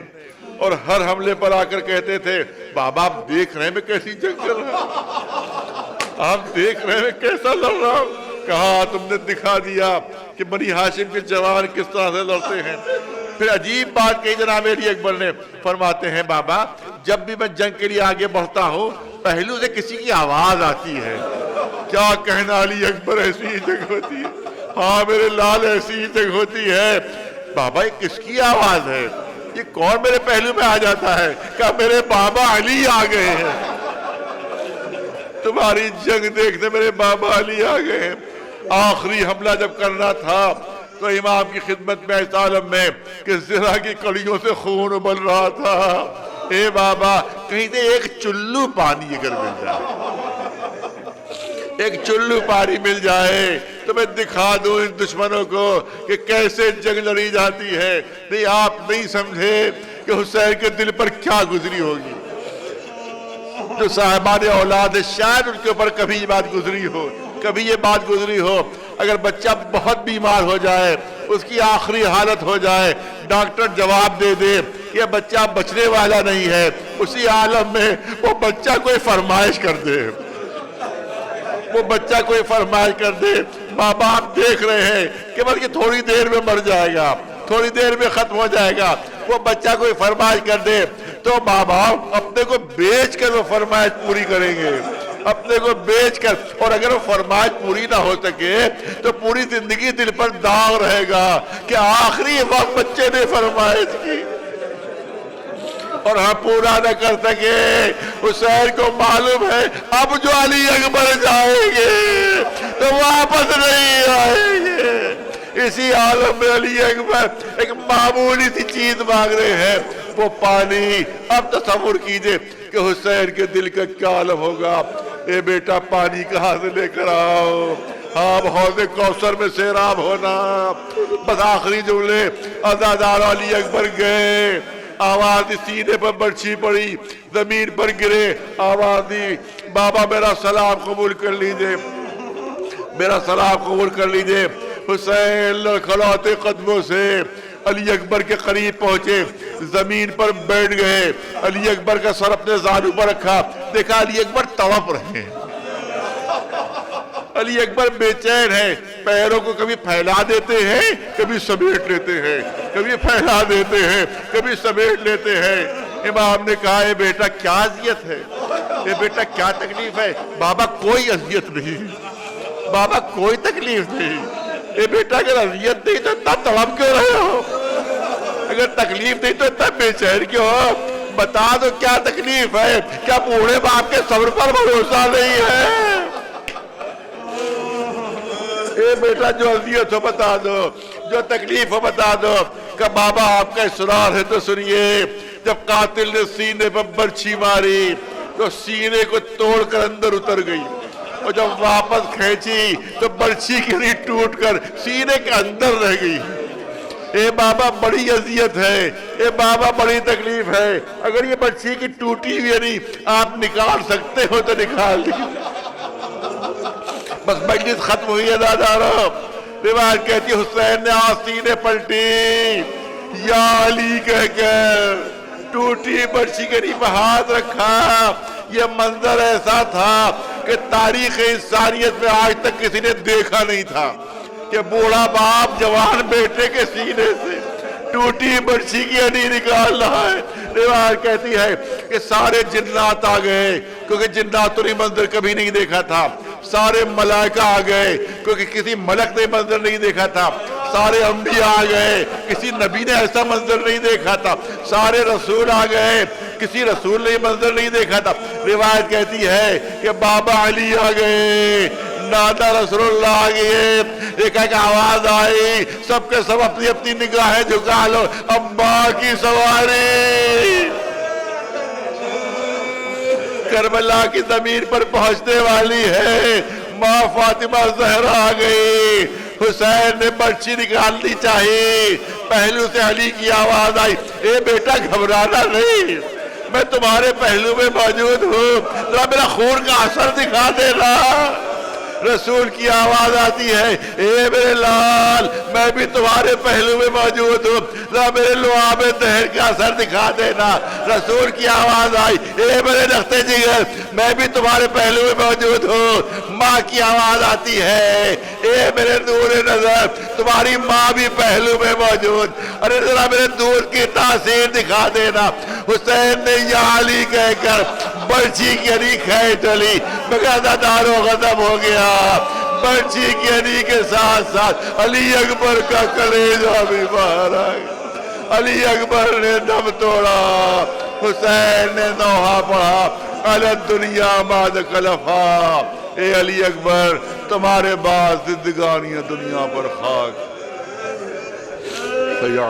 [SPEAKER 1] اور ہر حملے پر آ کر کہتے تھے بابا آپ دیکھ رہے ہیں میں کیسی جنگ کر رہا ہوں، آپ دیکھ رہے ہیں کیسا لڑ رہا ہوں۔ کہا تم نے دکھا دیا کہ بنی ہاشم کے جوان کس طرح سے لڑتے ہیں۔ پھر عجیب بات کہی جناب علی اکبر نے، فرماتے ہیں بابا جب بھی میں جنگ کے لیے آگے بڑھتا ہوں پہلو سے کسی کی آواز آتی ہے۔ کیا کہنا علی اکبر، ایسی ہی جنگ ہوتی ہے؟ ہاں میرے لال ایسی ہی جنگ ہوتی ہے۔ بابا یہ کس کی آواز ہے؟ یہ کون میرے پہلو میں آ جاتا ہے؟ کہا میرے بابا علی آ گئے ہیں، تمہاری جنگ دیکھتے میرے بابا علی آ گئے ہیں۔ آخری حملہ جب کرنا تھا تو امام کی خدمت میں اس عالم میں کہ زرہ کی کڑیوں سے خون ابل رہا تھا۔ اے بابا کہیں سے ایک چلو پانی اگر مل جائے، ایک چلو پانی مل جائے تو میں دکھا دوں ان دشمنوں کو کہ کیسے جنگ لڑی جاتی ہے۔ نہیں آپ نہیں سمجھے کہ حسین کے دل پر کیا گزری ہوگی۔ جو صاحبان اولاد شاید ان کے اوپر کبھی یہ بات گزری ہو، کبھی یہ بات گزری ہو، اگر بچہ بہت بیمار ہو جائے، اس کی آخری حالت ہو جائے، ڈاکٹر جواب دے دے کہ بچہ بچنے والا نہیں ہے، اسی عالم میں وہ بچہ کوئی فرمائش کر دے، وہ بچہ کوئی فرمائش کر دے، ماں باپ دیکھ رہے ہیں کہ بلکہ تھوڑی دیر میں مر جائے گا، تھوڑی دیر میں ختم ہو جائے گا، وہ بچہ کوئی فرمائش کر دے تو ماں باپ اپنے کو بیچ کر وہ فرمائش پوری کریں گے، اپنے کو بیچ کر۔ اور اگر وہ فرمائش پوری نہ ہو سکے تو پوری زندگی دل پر داغ رہے گا کہ آخری وقت بچے نے فرمائش کی اور ہم پورا نہ کر سکے۔ حسین کو معلوم ہے اب جو علی اکبر جائیں گے تو واپس نہیں آئیں گے۔ اسی عالم میں علی اکبر ایک معمولی سی چیز مانگ رہے ہیں، وہ پانی۔ اب تصور کیجئے کہ حسین کے دل کا کیا عالم ہوگا۔ اے بیٹا پانی کہاں سے لے کر آؤ، آپ حوض کوثر میں سیراب ہونا۔ بس آخری جملے، عزادار علی اکبر گئے، آواز دی سینے پر برچھی پڑی، زمین پر گرے، آواز دی بابا میرا سلام قبول کر لیجئے، میرا سلام قبول کر لیجئے۔ حسین لڑکھڑاتے قدموں سے علی اکبر کے قریب پہنچے، زمین پر بیٹھ گئے، علی اکبر کا سر اپنے زانو پر رکھا، دیکھا علی اکبر تڑپ رہے ہیں، علی اکبر بے چین ہے، پیروں کو کبھی پھیلا دیتے ہیں کبھی سمیٹ لیتے ہیں، کبھی پھیلا دیتے ہیں کبھی سمیٹ لیتے ہیں۔ امام نے کہا اے بیٹا کیا اذیت ہے، اے بیٹا کیا تکلیف ہے؟ بابا کوئی اذیت نہیں، بابا کوئی تکلیف نہیں۔ اے بیٹا اگر اذیت نہیں تو اتنا تڑپ کیوں رہے ہو؟ اگر تکلیف نہیں تو اتنا بے چین کیوں ہو؟ بتا دو کیا تکلیف ہے؟ کیا بوڑھے باپ کے صبر پر بھروسہ نہیں ہے؟ اے بیٹا جو اذیت ہو بتا دو، جو تکلیف ہو بتا دو۔ کہ بابا آپ کا اسرار ہے تو سنیے، جب قاتل نے سینے پر برچھی ماری تو سینے کو توڑ کر اندر اتر گئی، اور جب واپس کھینچی تو برچھی کی نہیں ٹوٹ کر سینے کے اندر رہ گئی۔ اے بابا بڑی اذیت ہے، اے بابا بڑی تکلیف ہے، اگر یہ برچھی کی ٹوٹی ہوئی نہیں آپ نکال سکتے ہو تو نکال دیجیے۔ بس مجلس ختم ہوئی ہے دادارو۔ روایت کہتی حسین نے آستینیں پلٹی، یا علی کہہ کر ٹوٹی برچھی کے نیچے ہاتھ رکھا۔ یہ منظر ایسا تھا کہ تاریخ انسانیت میں آج تک کسی نے دیکھا نہیں تھا کہ بوڑھا باپ جوان بیٹے کے سینے سے ٹوٹی برچھی کی ہڈی نکال رہا ہے۔ روایت کہتی ہے کہ سارے جنات آ گئے، کیونکہ جناتوں نے منظر کبھی نہیں دیکھا تھا۔ سارے ملائکہ آ گئے، کیونکہ کسی ملک نے منظر نہیں دیکھا تھا۔ سارے انبیاء آ گئے، کسی نبی نے ایسا منظر نہیں دیکھا تھا۔ سارے رسول آ گئے، کسی رسول نے یہ منظر نہیں دیکھا تھا۔ روایت کہتی ہے کہ بابا علی آ گئے، نادا رسول اللہ آ گئے۔ ایک آواز آئی، سب کے سب اپنی اپنی نگاہیں جھکا لو، اماں کی سواری کربلا کی زمین پر پہنچنے والی ہے۔ ماں فاطمہ زہرا آ گئی۔ حسین نے برچھی نکالنی چاہی، پہلو سے علی کی آواز آئی، اے بیٹا گھبرانا نہیں، میں تمہارے پہلو میں موجود ہوں، ذرا میرا خون کا اثر دکھا دینا۔ رسول کی آواز آتی ہے، اے میرے لال میں بھی تمہارے پہلو میں موجود ہوں، ذرا میرے لعاب دہر کا اثر دکھا دینا۔ رسول کی آواز آئی، اے میرے رختے جگر میں بھی تمہارے پہلو میں موجود ہوں۔ ماں کی آواز آتی ہے، اے میرے نور نظر تمہاری ماں بھی پہلو میں موجود، ارے ذرا میرے دور کی تاثیر دکھا دینا۔ حسین نے یا علی کہہ کر برچھی کی ہڈی کھینچ لی، مگر دادارو غضب ہو گیا۔ برچھی کی ہڈی کے ساتھ ساتھ علی اکبر کا کلیجہ بھی باہر آ گیا۔ علی اکبر نے دم توڑا، حسین نے نوحہ پڑھا، علی الدنیا بعد خلفا، اے علی اکبر تمہارے بعد زندگانیاں دنیا پر خاک۔